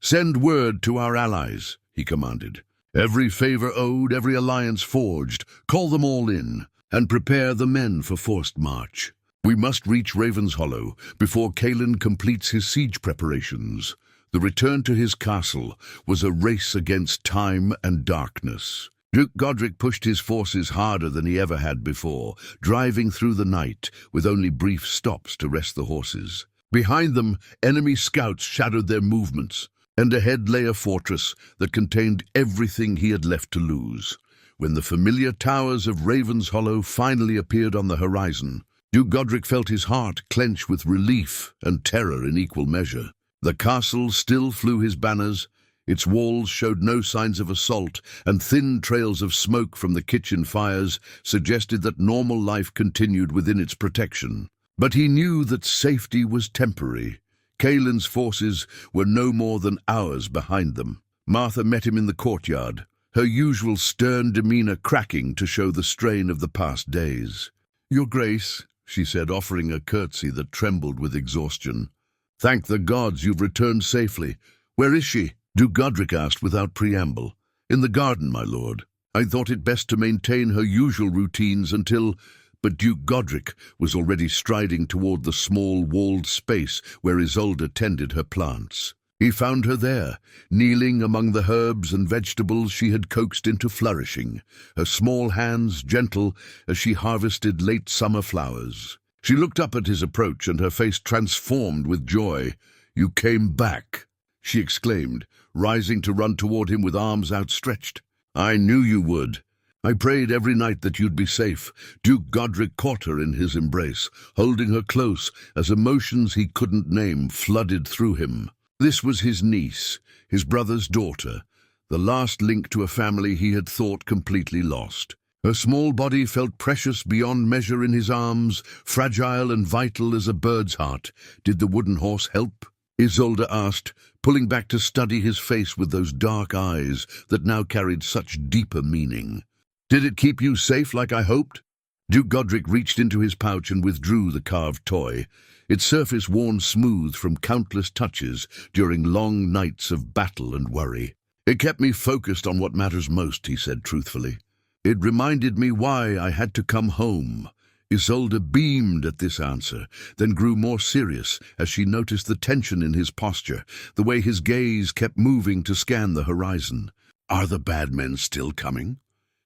"Send word to our allies," he commanded. "Every favor owed, every alliance forged, call them all in, and prepare the men for forced march. We must reach Ravenshollow before Kaelin completes his siege preparations." The return to his castle was a race against time and darkness. Duke Godric pushed his forces harder than he ever had before, driving through the night with only brief stops to rest the horses. Behind them, enemy scouts shadowed their movements, and ahead lay a fortress that contained everything he had left to lose. When the familiar towers of Ravenshollow finally appeared on the horizon, Duke Godric felt his heart clench with relief and terror in equal measure. The castle still flew his banners, its walls showed no signs of assault, and thin trails of smoke from the kitchen fires suggested that normal life continued within its protection. But he knew that safety was temporary. Kaelin's forces were no more than hours behind them. Martha met him in the courtyard, her usual stern demeanor cracking to show the strain of the past days. "Your Grace," she said, offering a curtsy that trembled with exhaustion. "Thank the gods you've returned safely. Where is she?" Duke Godric asked without preamble. "In the garden, my lord. I thought it best to maintain her usual routines until..." But Duke Godric was already striding toward the small walled space where Isolde tended her plants. He found her there, kneeling among the herbs and vegetables she had coaxed into flourishing, her small hands gentle as she harvested late summer flowers. She looked up at his approach, and her face transformed with joy. "You came back," she exclaimed, rising to run toward him with arms outstretched. "I knew you would. I prayed every night that you'd be safe." Duke Godric caught her in his embrace, holding her close as emotions he couldn't name flooded through him. This was his niece, his brother's daughter, the last link to a family he had thought completely lost. Her small body felt precious beyond measure in his arms, fragile and vital as a bird's heart. "Did the wooden horse help?" Isolde asked, pulling back to study his face with those dark eyes that now carried such deeper meaning. "Did it keep you safe like I hoped?" Duke Godric reached into his pouch and withdrew the carved toy, its surface worn smooth from countless touches during long nights of battle and worry. "It kept me focused on what matters most," he said truthfully. "It reminded me why I had to come home." Isolde beamed at this answer, then grew more serious as she noticed the tension in his posture, the way his gaze kept moving to scan the horizon. "Are the bad men still coming?"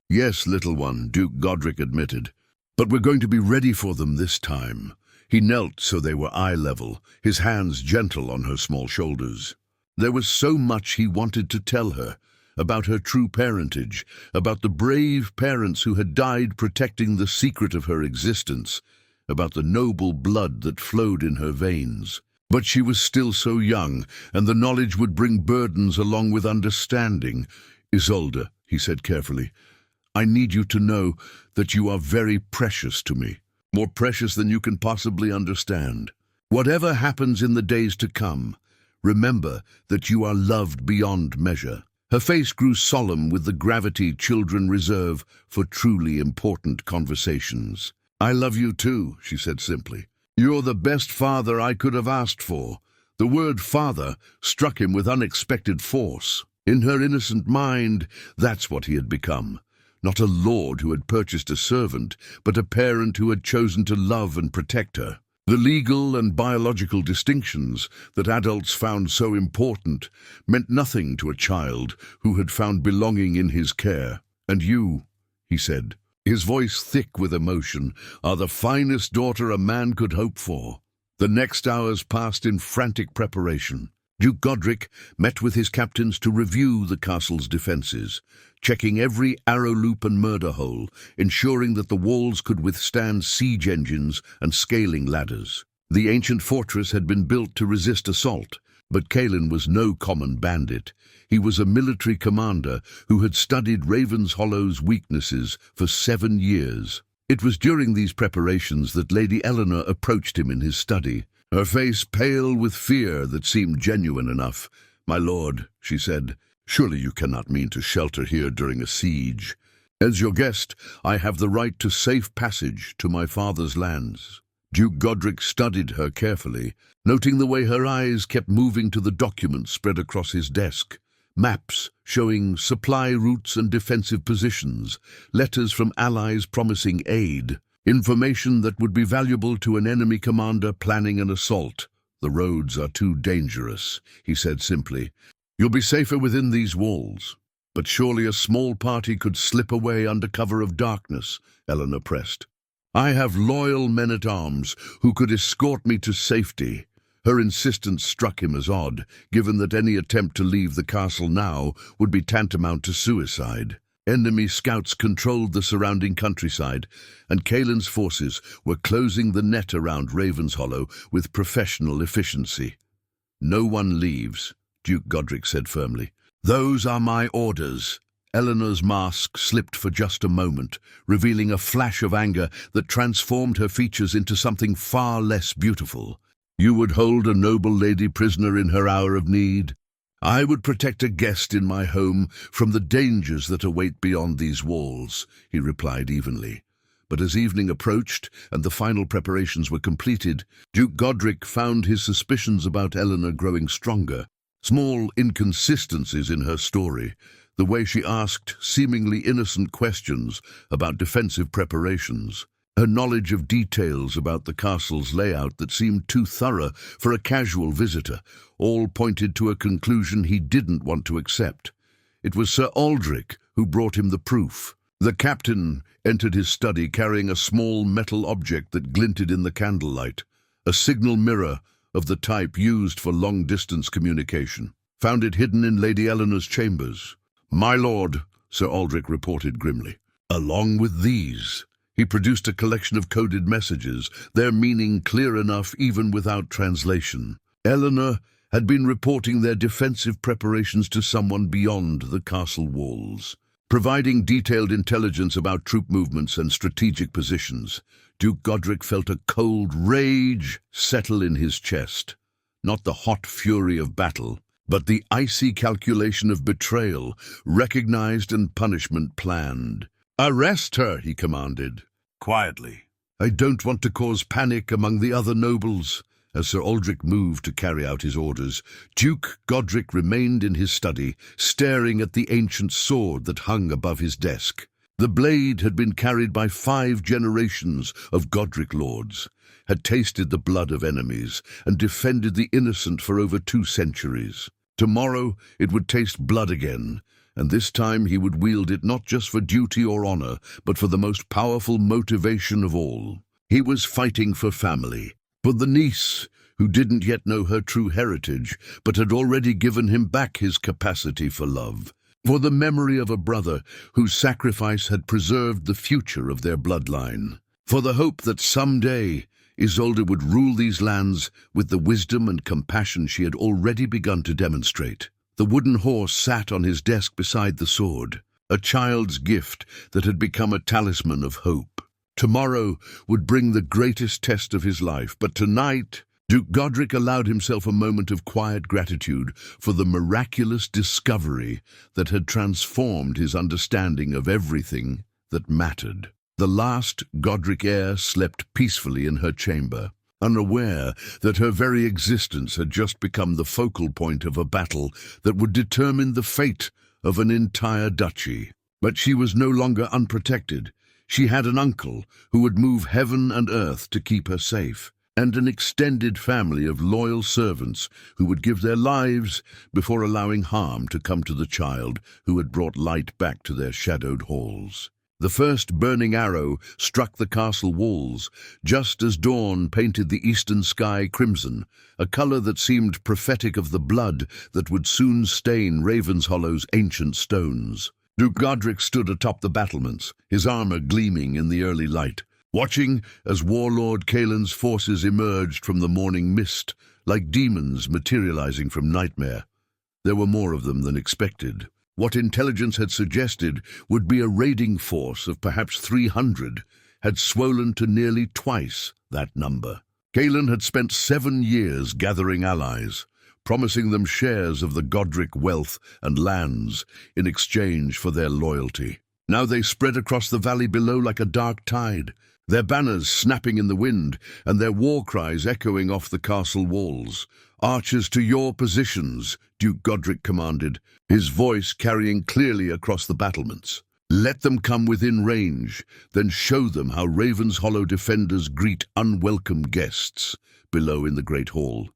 "Yes, little one," Duke Godric admitted. "But we're going to be ready for them this time." He knelt so they were eye level, his hands gentle on her small shoulders. There was so much he wanted to tell her, about her true parentage, about the brave parents who had died protecting the secret of her existence, about the noble blood that flowed in her veins. But she was still so young, and the knowledge would bring burdens along with understanding. "Isolde," he said carefully, "I need you to know that you are very precious to me, more precious than you can possibly understand. Whatever happens in the days to come, remember that you are loved beyond measure." Her face grew solemn with the gravity children reserve for truly important conversations. "I love you too," she said simply. "You're the best father I could have asked for." The word father struck him with unexpected force. In her innocent mind, that's what he had become. Not a lord who had purchased a servant, but a parent who had chosen to love and protect her. The legal and biological distinctions that adults found so important meant nothing to a child who had found belonging in his care. "And you," he said, his voice thick with emotion, "are the finest daughter a man could hope for." The next hours passed in frantic preparation. Duke Godric met with his captains to review the castle's defences, checking every arrow loop and murder hole, ensuring that the walls could withstand siege engines and scaling ladders. The ancient fortress had been built to resist assault, but Kaelin was no common bandit. He was a military commander who had studied Ravenhollow's weaknesses for 7 years. It was during these preparations that Lady Eleanor approached him in his study, her face pale with fear that seemed genuine enough. "My lord," she said, "surely you cannot mean to shelter here during a siege. As your guest, I have the right to safe passage to my father's lands." Duke Godric studied her carefully, noting the way her eyes kept moving to the documents spread across his desk. Maps showing supply routes and defensive positions, letters from allies promising aid, information that would be valuable to an enemy commander planning an assault. "The roads are too dangerous," he said simply. "You'll be safer within these walls." "But surely a small party could slip away under cover of darkness," Eleanor pressed. "I have loyal men-at-arms who could escort me to safety." Her insistence struck him as odd, given that any attempt to leave the castle now would be tantamount to suicide. Enemy scouts controlled the surrounding countryside, and Kaelin's forces were closing the net around Ravenshollow with professional efficiency. "No one leaves," Duke Godric said firmly. "Those are my orders." Eleanor's mask slipped for just a moment, revealing a flash of anger that transformed her features into something far less beautiful. "You would hold a noble lady prisoner in her hour of need? I would protect a guest in my home from the dangers that await beyond these walls," he replied evenly. But as evening approached and the final preparations were completed, Duke Godric found his suspicions about Eleanor growing stronger. Small inconsistencies in her story, the way she asked seemingly innocent questions about defensive preparations, Her knowledge of details about the castle's layout that seemed too thorough for a casual visitor all pointed to a conclusion he didn't want to accept. It was Sir Aldric who brought him the proof. The captain entered his study carrying a small metal object that glinted in the candlelight, a signal mirror of the type used for long-distance communication. Found it hidden in Lady Eleanor's chambers. "My lord," Sir Aldric reported grimly. "Along with these." He produced a collection of coded messages, their meaning clear enough even without translation. Eleanor had been reporting their defensive preparations to someone beyond the castle walls, providing detailed intelligence about troop movements and strategic positions. Duke Godric felt a cold rage settle in his chest. Not the hot fury of battle, but the icy calculation of betrayal, recognized and punishment planned. "Arrest her," he commanded. "Quietly. I don't want to cause panic among the other nobles." As Sir Aldric moved to carry out his orders, Duke Godric remained in his study, staring at the ancient sword that hung above his desk. The blade had been carried by 5 generations of Godric lords, had tasted the blood of enemies, and defended the innocent for over 2 centuries. Tomorrow it would taste blood again, and this time he would wield it not just for duty or honor, but for the most powerful motivation of all. He was fighting for family, for the niece who didn't yet know her true heritage, but had already given him back his capacity for love, for the memory of a brother whose sacrifice had preserved the future of their bloodline, for the hope that someday Isolde would rule these lands with the wisdom and compassion she had already begun to demonstrate. The wooden horse sat on his desk beside the sword, a child's gift that had become a talisman of hope. Tomorrow would bring the greatest test of his life, but tonight Duke Godric allowed himself a moment of quiet gratitude for the miraculous discovery that had transformed his understanding of everything that mattered. The last Godric heir slept peacefully in her chamber, unaware that her very existence had just become the focal point of a battle that would determine the fate of an entire duchy. But she was no longer unprotected. She had an uncle who would move heaven and earth to keep her safe, and an extended family of loyal servants who would give their lives before allowing harm to come to the child who had brought light back to their shadowed halls. The first burning arrow struck the castle walls, just as dawn painted the eastern sky crimson, a color that seemed prophetic of the blood that would soon stain Ravenshallow's ancient stones. Duke Godric stood atop the battlements, his armor gleaming in the early light, watching as warlord Kaelin's forces emerged from the morning mist, like demons materializing from nightmare. There were more of them than expected. What intelligence had suggested would be a raiding force of perhaps 300 had swollen to nearly twice that number. Kaelin had spent 7 years gathering allies, promising them shares of the Godric wealth and lands in exchange for their loyalty. Now they spread across the valley below like a dark tide, their banners snapping in the wind and their war cries echoing off the castle walls. "Archers to your positions," Duke Godric commanded, his voice carrying clearly across the battlements. "Let them come within range, then show them how Ravenshollow defenders greet unwelcome guests." Below in the great hall,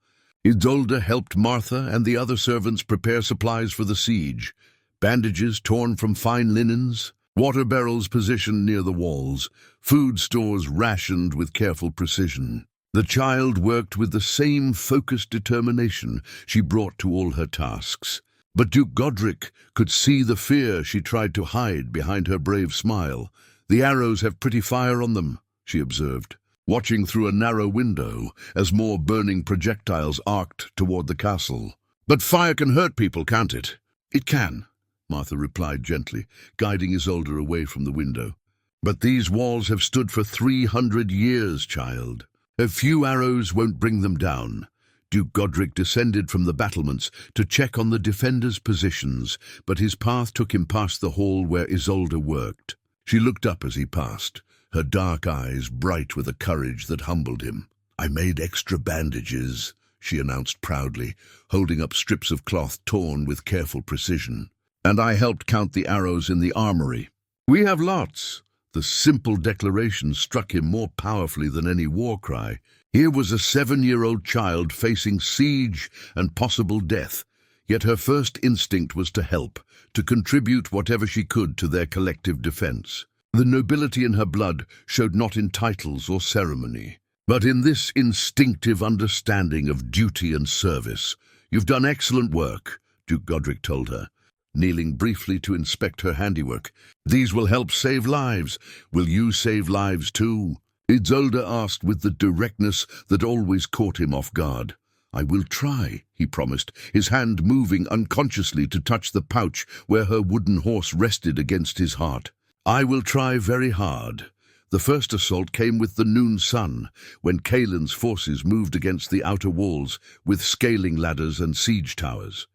Isolde helped Martha and the other servants prepare supplies for the siege, bandages torn from fine linens, water barrels positioned near the walls, food stores rationed with careful precision. The child worked with the same focused determination she brought to all her tasks. But Duke Godric could see the fear she tried to hide behind her brave smile. "The arrows have pretty fire on them," she observed, watching through a narrow window as more burning projectiles arced toward the castle. "But fire can hurt people, can't it?" "It can," Martha replied gently, guiding Isolde away from the window. "But these walls have stood for 300 years, child. A few arrows won't bring them down." Duke Godric descended from the battlements to check on the defenders' positions, but his path took him past the hall where Isolde worked. She looked up as he passed, her dark eyes bright with a courage that humbled him. "I made extra bandages," she announced proudly, holding up strips of cloth torn with careful precision. "And I helped count the arrows in the armory." "We have lots," The simple declaration struck him more powerfully than any war cry. Here was a 7-year-old child facing siege and possible death, yet her first instinct was to help, to contribute whatever she could to their collective defense. The nobility in her blood showed not in titles or ceremony, but in this instinctive understanding of duty and service. "You've done excellent work," Duke Godric told her, kneeling briefly to inspect her handiwork. "These will help save lives. Will you save lives too?" Isolde asked with the directness that always caught him off guard. "I will try," he promised, his hand moving unconsciously to touch the pouch where her wooden horse rested against his heart. "I will try very hard." The first assault came with the noon sun, when Kaelin's forces moved against the outer walls with scaling ladders and siege towers.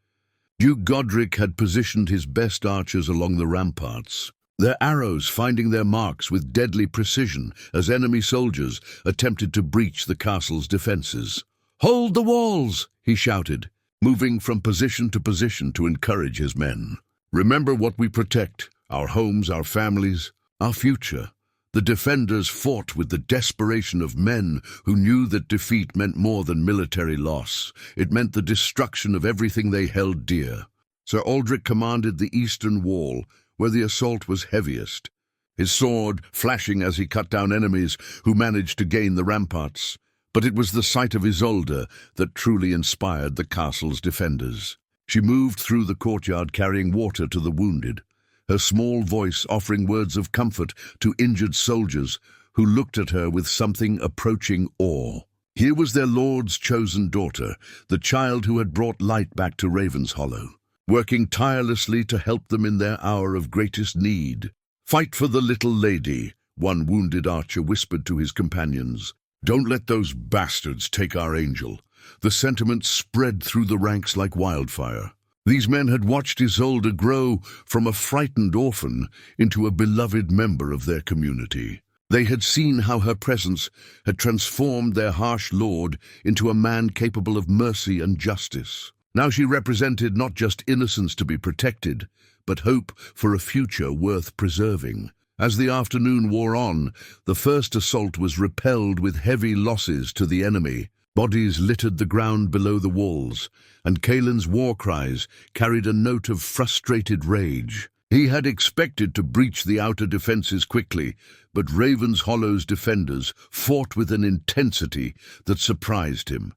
Duke Godric had positioned his best archers along the ramparts, their arrows finding their marks with deadly precision as enemy soldiers attempted to breach the castle's defenses. "Hold the walls!" he shouted, moving from position to position to encourage his men. "Remember what we protect: our homes, our families, our future." The defenders fought with the desperation of men who knew that defeat meant more than military loss. It meant the destruction of everything they held dear. Sir Aldric commanded the eastern wall, where the assault was heaviest, his sword flashing as he cut down enemies who managed to gain the ramparts. But it was the sight of Isolde that truly inspired the castle's defenders. She moved through the courtyard carrying water to the wounded, her small voice offering words of comfort to injured soldiers who looked at her with something approaching awe. Here was their lord's chosen daughter, the child who had brought light back to Ravenshollow, working tirelessly to help them in their hour of greatest need. "Fight for the little lady," one wounded archer whispered to his companions. "Don't let those bastards take our angel." The sentiment spread through the ranks like wildfire. These men had watched Isolde grow from a frightened orphan into a beloved member of their community. They had seen how her presence had transformed their harsh lord into a man capable of mercy and justice. Now she represented not just innocence to be protected, but hope for a future worth preserving. As the afternoon wore on, the first assault was repelled with heavy losses to the enemy. Bodies littered the ground below the walls, and Kaelin's war cries carried a note of frustrated rage. He had expected to breach the outer defenses quickly, but Ravenhollow's defenders fought with an intensity that surprised him.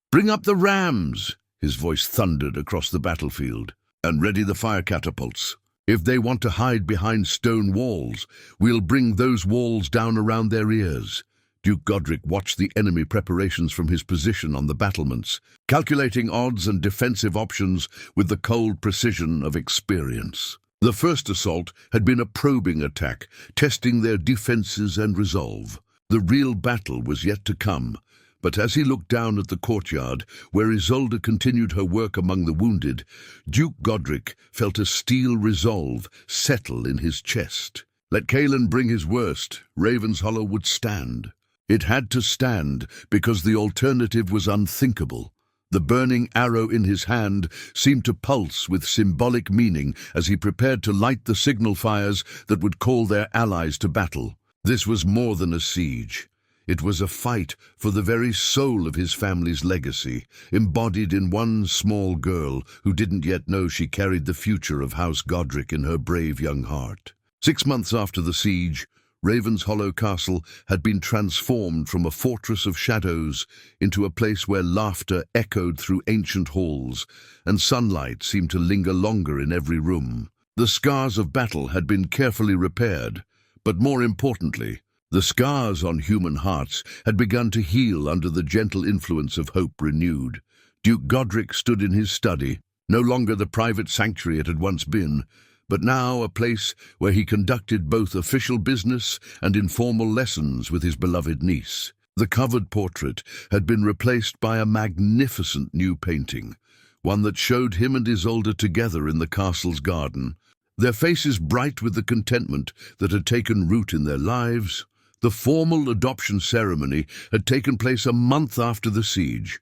"Bring up the rams!" his voice thundered across the battlefield. "And ready the fire catapults. If they want to hide behind stone walls, we'll bring those walls down around their ears." Duke Godric watched the enemy preparations from his position on the battlements, calculating odds and defensive options with the cold precision of experience. The first assault had been a probing attack, testing their defenses and resolve. The real battle was yet to come, but as he looked down at the courtyard, where Isolde continued her work among the wounded, Duke Godric felt a steel resolve settle in his chest. Let Kaelin bring his worst, Ravenshollow would stand. It had to stand because the alternative was unthinkable. The burning arrow in his hand seemed to pulse with symbolic meaning as he prepared to light the signal fires that would call their allies to battle. This was more than a siege. It was a fight for the very soul of his family's legacy, embodied in one small girl who didn't yet know she carried the future of House Godric in her brave young heart. 6 months after the siege, Ravenshollow Castle had been transformed from a fortress of shadows into a place where laughter echoed through ancient halls, and sunlight seemed to linger longer in every room. The scars of battle had been carefully repaired, but more importantly, the scars on human hearts had begun to heal under the gentle influence of hope renewed. Duke Godric stood in his study, no longer the private sanctuary it had once been, but now a place where he conducted both official business and informal lessons with his beloved niece. The covered portrait had been replaced by a magnificent new painting, one that showed him and Isolde together in the castle's garden, their faces bright with the contentment that had taken root in their lives. The formal adoption ceremony had taken place a month after the siege,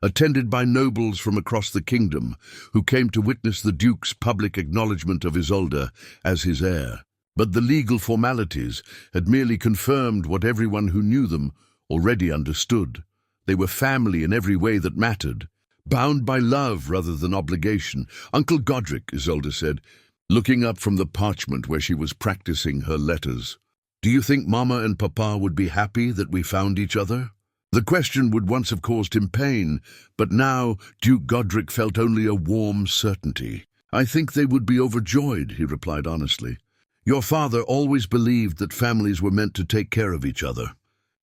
attended by nobles from across the kingdom who came to witness the Duke's public acknowledgement of Isolde as his heir. But the legal formalities had merely confirmed what everyone who knew them already understood. They were family in every way that mattered, bound by love rather than obligation. "Uncle Godric," Isolde said, looking up from the parchment where she was practicing her letters, "do you think Mama and Papa would be happy that we found each other?" The question would once have caused him pain, but now Duke Godric felt only a warm certainty. "I think they would be overjoyed," he replied honestly. "Your father always believed that families were meant to take care of each other,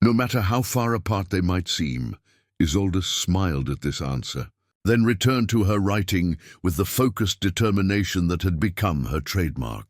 no matter how far apart they might seem." Isolde smiled at this answer, then returned to her writing with the focused determination that had become her trademark.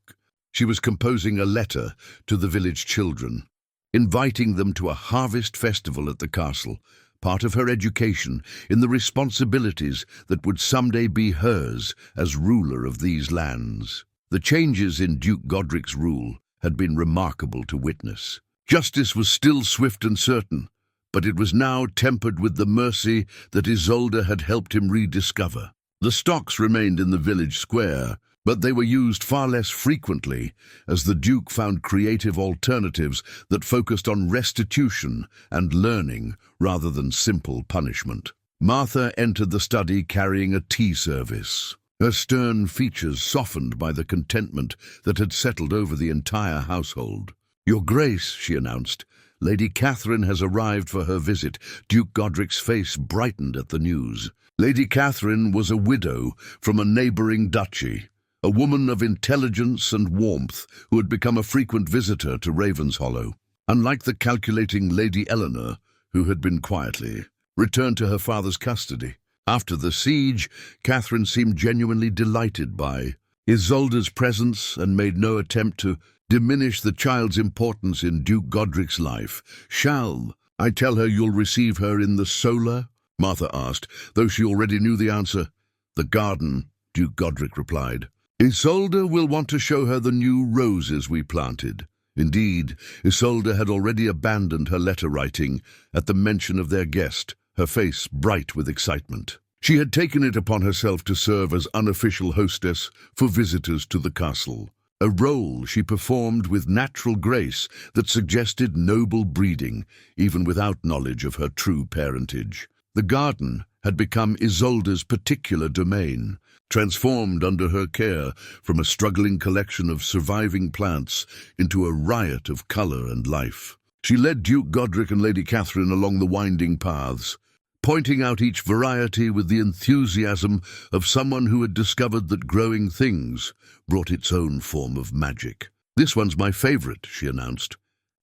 She was composing a letter to the village children, inviting them to a harvest festival at the castle, part of her education in the responsibilities that would someday be hers as ruler of these lands. The changes in Duke Godric's rule had been remarkable to witness. Justice was still swift and certain, but it was now tempered with the mercy that Isolde had helped him rediscover. The stocks remained in the village square, but they were used far less frequently as the Duke found creative alternatives that focused on restitution and learning rather than simple punishment. Martha entered the study carrying a tea service, her stern features softened by the contentment that had settled over the entire household. "Your Grace," she announced, "Lady Catherine has arrived for her visit." Duke Godric's face brightened at the news. Lady Catherine was a widow from a neighboring duchy, a woman of intelligence and warmth who had become a frequent visitor to Ravenshollow. Unlike the calculating Lady Eleanor, who had been quietly returned to her father's custody. After the siege, Catherine seemed genuinely delighted by Isolde's presence and made no attempt to diminish the child's importance in Duke Godric's life. "Shall I tell her you'll receive her in the solar?" Martha asked, though she already knew the answer. "The garden," Duke Godric replied. "Isolde will want to show her the new roses we planted." Indeed, Isolde had already abandoned her letter-writing at the mention of their guest, her face bright with excitement. She had taken it upon herself to serve as unofficial hostess for visitors to the castle, a role she performed with natural grace that suggested noble breeding, even without knowledge of her true parentage. The garden had become Isolde's particular domain, transformed under her care from a struggling collection of surviving plants into a riot of colour and life. She led Duke Godric and Lady Catherine along the winding paths, pointing out each variety with the enthusiasm of someone who had discovered that growing things brought its own form of magic. "This one's my favourite," she announced,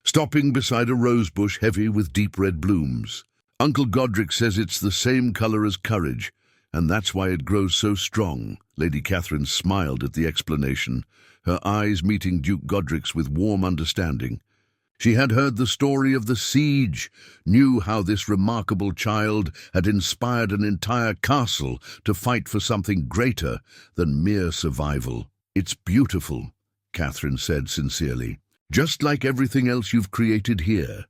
stopping beside a rose bush heavy with deep red blooms. "Uncle Godric says it's the same colour as courage, and that's why it grows so strong." Lady Catherine smiled at the explanation, her eyes meeting Duke Godric's with warm understanding. She had heard the story of the siege, knew how this remarkable child had inspired an entire castle to fight for something greater than mere survival. "It's beautiful," Catherine said sincerely, "just like everything else you've created here."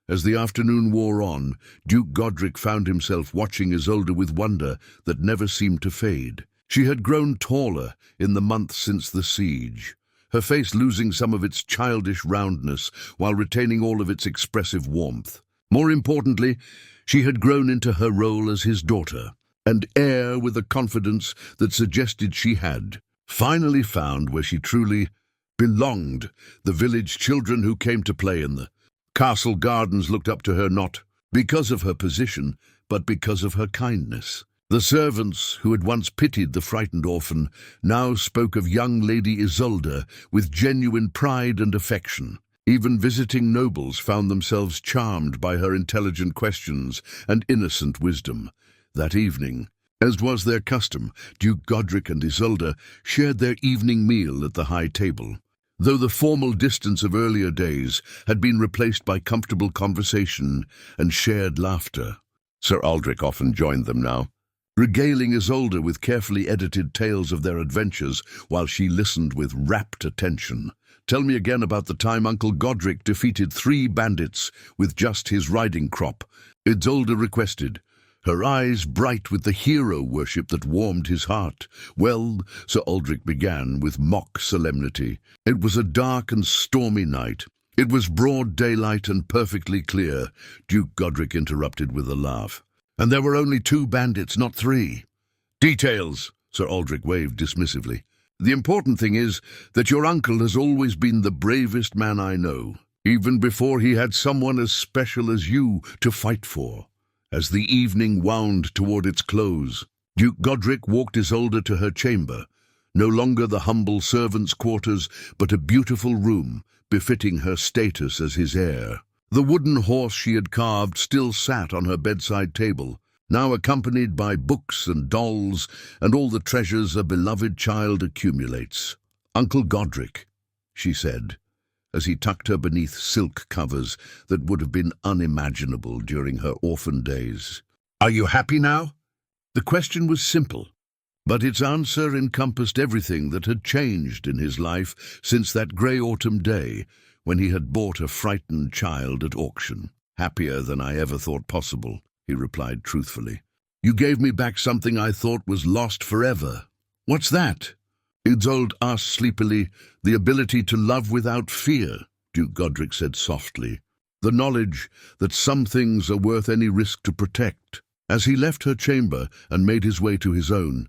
As the afternoon wore on, Duke Godric found himself watching Isolde with wonder that never seemed to fade. She had grown taller in the months since the siege, her face losing some of its childish roundness while retaining all of its expressive warmth. More importantly, she had grown into her role as his daughter, and heir with a confidence that suggested she had finally found where she truly belonged. The village children who came to play in the castle gardens looked up to her not because of her position, but because of her kindness. The servants, who had once pitied the frightened orphan, now spoke of young Lady Isolde with genuine pride and affection. Even visiting nobles found themselves charmed by her intelligent questions and innocent wisdom. That evening, as was their custom, Duke Godric and Isolde shared their evening meal at the high table. Though the formal distance of earlier days had been replaced by comfortable conversation and shared laughter. Sir Aldrich often joined them now, regaling Isolde with carefully edited tales of their adventures while she listened with rapt attention. "Tell me again about the time Uncle Godric defeated 3 bandits with just his riding crop," Isolde requested, her eyes bright with the hero worship that warmed his heart. "Well," Sir Aldrich began with mock solemnity, "it was a dark and stormy night. It was broad daylight and perfectly clear," Duke Godric interrupted with a laugh. "And there were only 2 bandits, not 3. "Details," Sir Aldrich waved dismissively. "The important thing is that your uncle has always been the bravest man I know, even before he had someone as special as you to fight for." As the evening wound toward its close, Duke Godric walked Isolde to her chamber, no longer the humble servant's quarters, but a beautiful room befitting her status as his heir. The wooden horse she had carved still sat on her bedside table, now accompanied by books and dolls and all the treasures a beloved child accumulates. "Uncle Godric," she said, as he tucked her beneath silk covers that would have been unimaginable during her orphan days. "Are you happy now?" The question was simple, but its answer encompassed everything that had changed in his life since that grey autumn day when he had bought a frightened child at auction. "Happier than I ever thought possible," he replied truthfully. "You gave me back something I thought was lost forever." "What's that?" Isolde asked sleepily. "The ability to love without fear," Duke Godric said softly. "The knowledge that some things are worth any risk to protect." As he left her chamber and made his way to his own,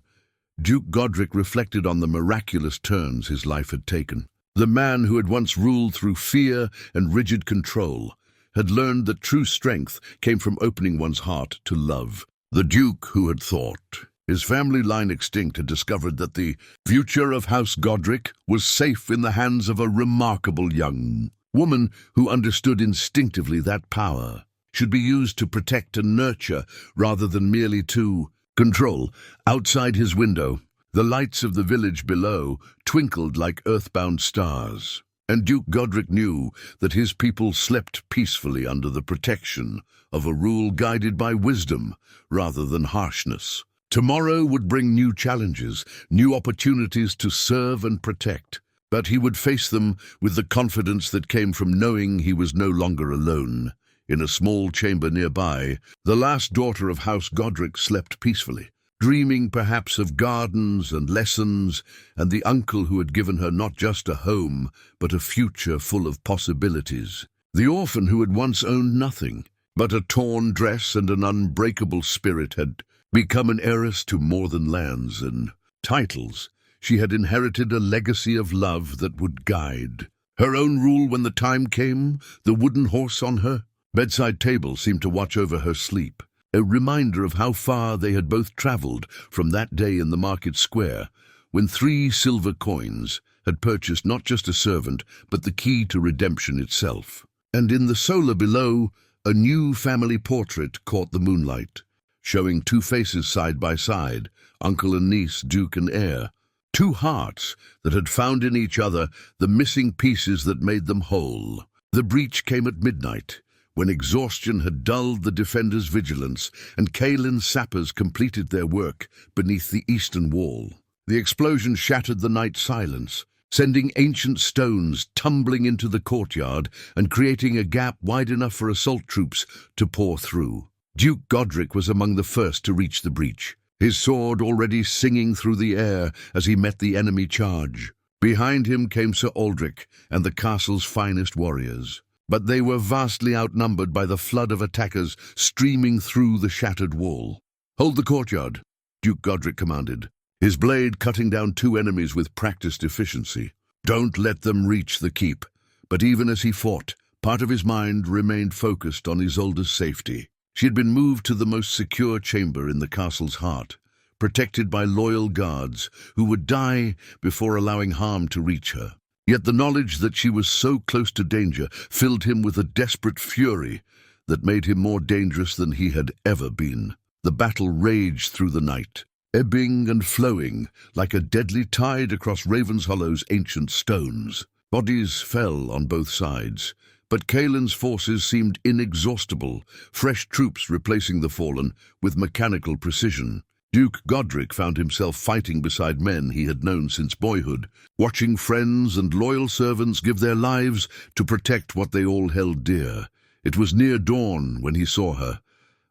Duke Godric reflected on the miraculous turns his life had taken. The man who had once ruled through fear and rigid control had learned that true strength came from opening one's heart to love. The Duke who had thought his family line extinct had discovered that the future of House Godric was safe in the hands of a remarkable young woman who understood instinctively that power should be used to protect and nurture rather than merely to control. Outside his window, the lights of the village below twinkled like earthbound stars, and Duke Godric knew that his people slept peacefully under the protection of a rule guided by wisdom rather than harshness. Tomorrow would bring new challenges, new opportunities to serve and protect, but he would face them with the confidence that came from knowing he was no longer alone. In a small chamber nearby, the last daughter of House Godric slept peacefully, dreaming perhaps of gardens and lessons and the uncle who had given her not just a home, but a future full of possibilities. The orphan who had once owned nothing but a torn dress and an unbreakable spirit had become an heiress to more than lands and titles. She had inherited a legacy of love that would guide her own rule when the time came. The wooden horse on her bedside table seemed to watch over her sleep, a reminder of how far they had both traveled from that day in the market square, when 3 silver coins had purchased not just a servant, but the key to redemption itself. And in the solar below, a new family portrait caught the moonlight, showing 2 faces side by side, uncle and niece, duke and heir, 2 hearts that had found in each other the missing pieces that made them whole. The breach came at midnight, when exhaustion had dulled the defenders' vigilance and Kaelin's sappers completed their work beneath the eastern wall. The explosion shattered the night silence, sending ancient stones tumbling into the courtyard and creating a gap wide enough for assault troops to pour through. Duke Godric was among the first to reach the breach, his sword already singing through the air as he met the enemy charge. Behind him came Sir Aldrich and the castle's finest warriors, but they were vastly outnumbered by the flood of attackers streaming through the shattered wall. "Hold the courtyard," Duke Godric commanded, his blade cutting down 2 enemies with practiced efficiency. "Don't let them reach the keep." But even as he fought, part of his mind remained focused on Isolde's safety. She had been moved to the most secure chamber in the castle's heart, protected by loyal guards who would die before allowing harm to reach her. Yet the knowledge that she was so close to danger filled him with a desperate fury that made him more dangerous than he had ever been. The battle raged through the night, ebbing and flowing like a deadly tide across Ravenshallow's ancient stones. Bodies fell on both sides, but Kaelin's forces seemed inexhaustible, fresh troops replacing the fallen with mechanical precision. Duke Godric found himself fighting beside men he had known since boyhood, watching friends and loyal servants give their lives to protect what they all held dear. It was near dawn when he saw her,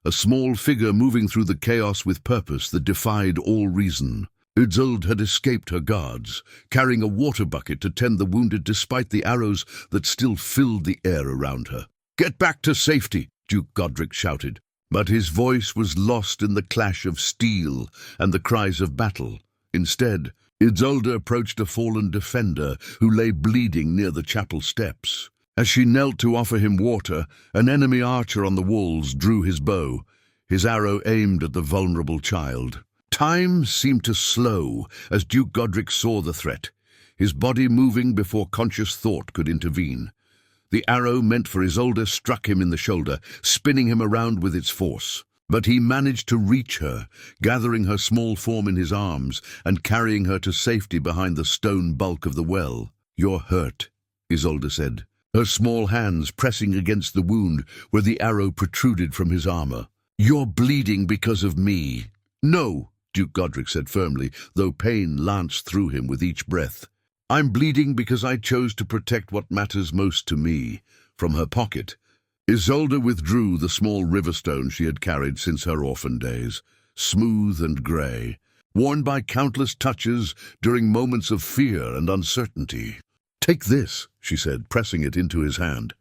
a small figure moving through the chaos with purpose that defied all reason. Isolde had escaped her guards, carrying a water bucket to tend the wounded despite the arrows that still filled the air around her. "Get back to safety," Duke Godric shouted, but his voice was lost in the clash of steel and the cries of battle. Instead, Isolde approached a fallen defender who lay bleeding near the chapel steps. As she knelt to offer him water, an enemy archer on the walls drew his bow, his arrow aimed at the vulnerable child. Time seemed to slow as Duke Godric saw the threat, his body moving before conscious thought could intervene. The arrow meant for Isolde struck him in the shoulder, spinning him around with its force. But he managed to reach her, gathering her small form in his arms and carrying her to safety behind the stone bulk of the well. "You're hurt," Isolde said, her small hands pressing against the wound where the arrow protruded from his armor. "You're bleeding because of me." "No," Duke Godric said firmly, though pain lanced through him with each breath. "I'm bleeding because I chose to protect what matters most to me." From her pocket, Isolde withdrew the small riverstone she had carried since her orphan days, smooth and grey, worn by countless touches during moments of fear and uncertainty. "Take this," she said, pressing it into his hand.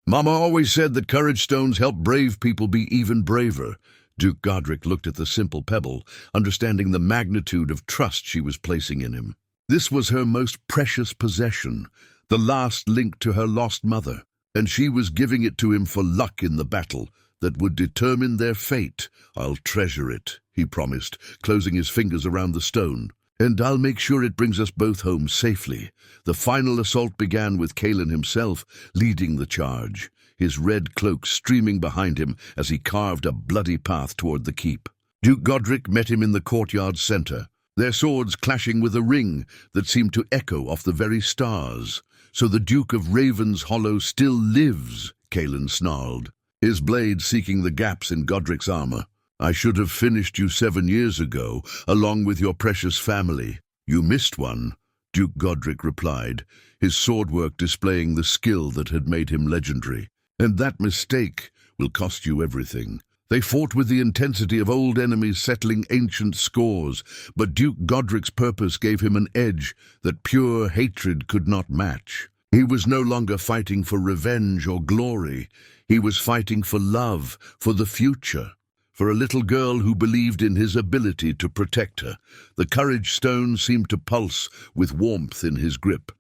"Mama always said that courage stones help brave people be even braver." Duke Godric looked at the simple pebble, understanding the magnitude of trust she was placing in him. This was her most precious possession, the last link to her lost mother, and she was giving it to him for luck in the battle that would determine their fate. "I'll treasure it," he promised, closing his fingers around the stone. "And I'll make sure it brings us both home safely." The final assault began with Kaelin himself leading the charge, his red cloak streaming behind him as he carved a bloody path toward the keep. Duke Godric met him in the courtyard's center, their swords clashing with a ring that seemed to echo off the very stars. "So the Duke of Raven's Hollow still lives," Kaelin snarled, his blade seeking the gaps in Godric's armor. "I should have finished you 7 years ago, along with your precious family." "You missed one," Duke Godric replied, his swordwork displaying the skill that had made him legendary. "And that mistake will cost you everything." They fought with the intensity of old enemies settling ancient scores, but Duke Godric's purpose gave him an edge that pure hatred could not match. He was no longer fighting for revenge or glory. He was fighting for love, for the future, for a little girl who believed in his ability to protect her. The courage stone seemed to pulse with warmth in his grip,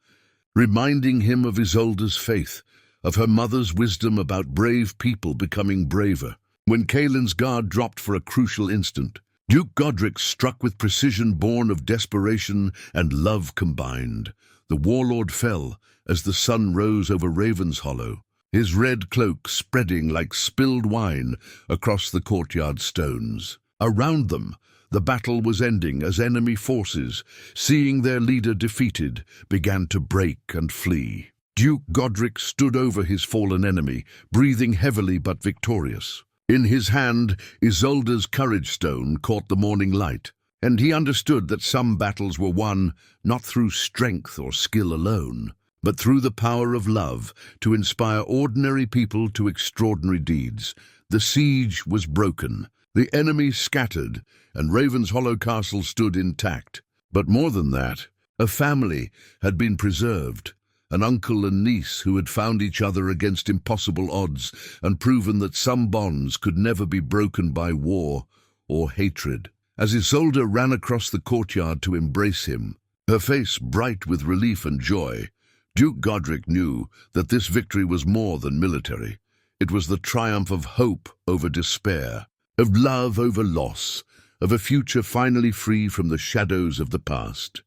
reminding him of Isolde's faith, of her mother's wisdom about brave people becoming braver. When Kaelin's guard dropped for a crucial instant, Duke Godric struck with precision born of desperation and love combined. The warlord fell as the sun rose over Raven's Hollow, his red cloak spreading like spilled wine across the courtyard stones. Around them, the battle was ending as enemy forces, seeing their leader defeated, began to break and flee. Duke Godric stood over his fallen enemy, breathing heavily but victorious. In his hand, Isolde's courage stone caught the morning light, and he understood that some battles were won not through strength or skill alone, but through the power of love to inspire ordinary people to extraordinary deeds. The siege was broken, the enemy scattered, and Raven's Hollow Castle stood intact. But more than that, a family had been preserved. An uncle and niece who had found each other against impossible odds and proven that some bonds could never be broken by war or hatred. As Isolde ran across the courtyard to embrace him, her face bright with relief and joy, Duke Godric knew that this victory was more than military. It was the triumph of hope over despair, of love over loss, of a future finally free from the shadows of the past.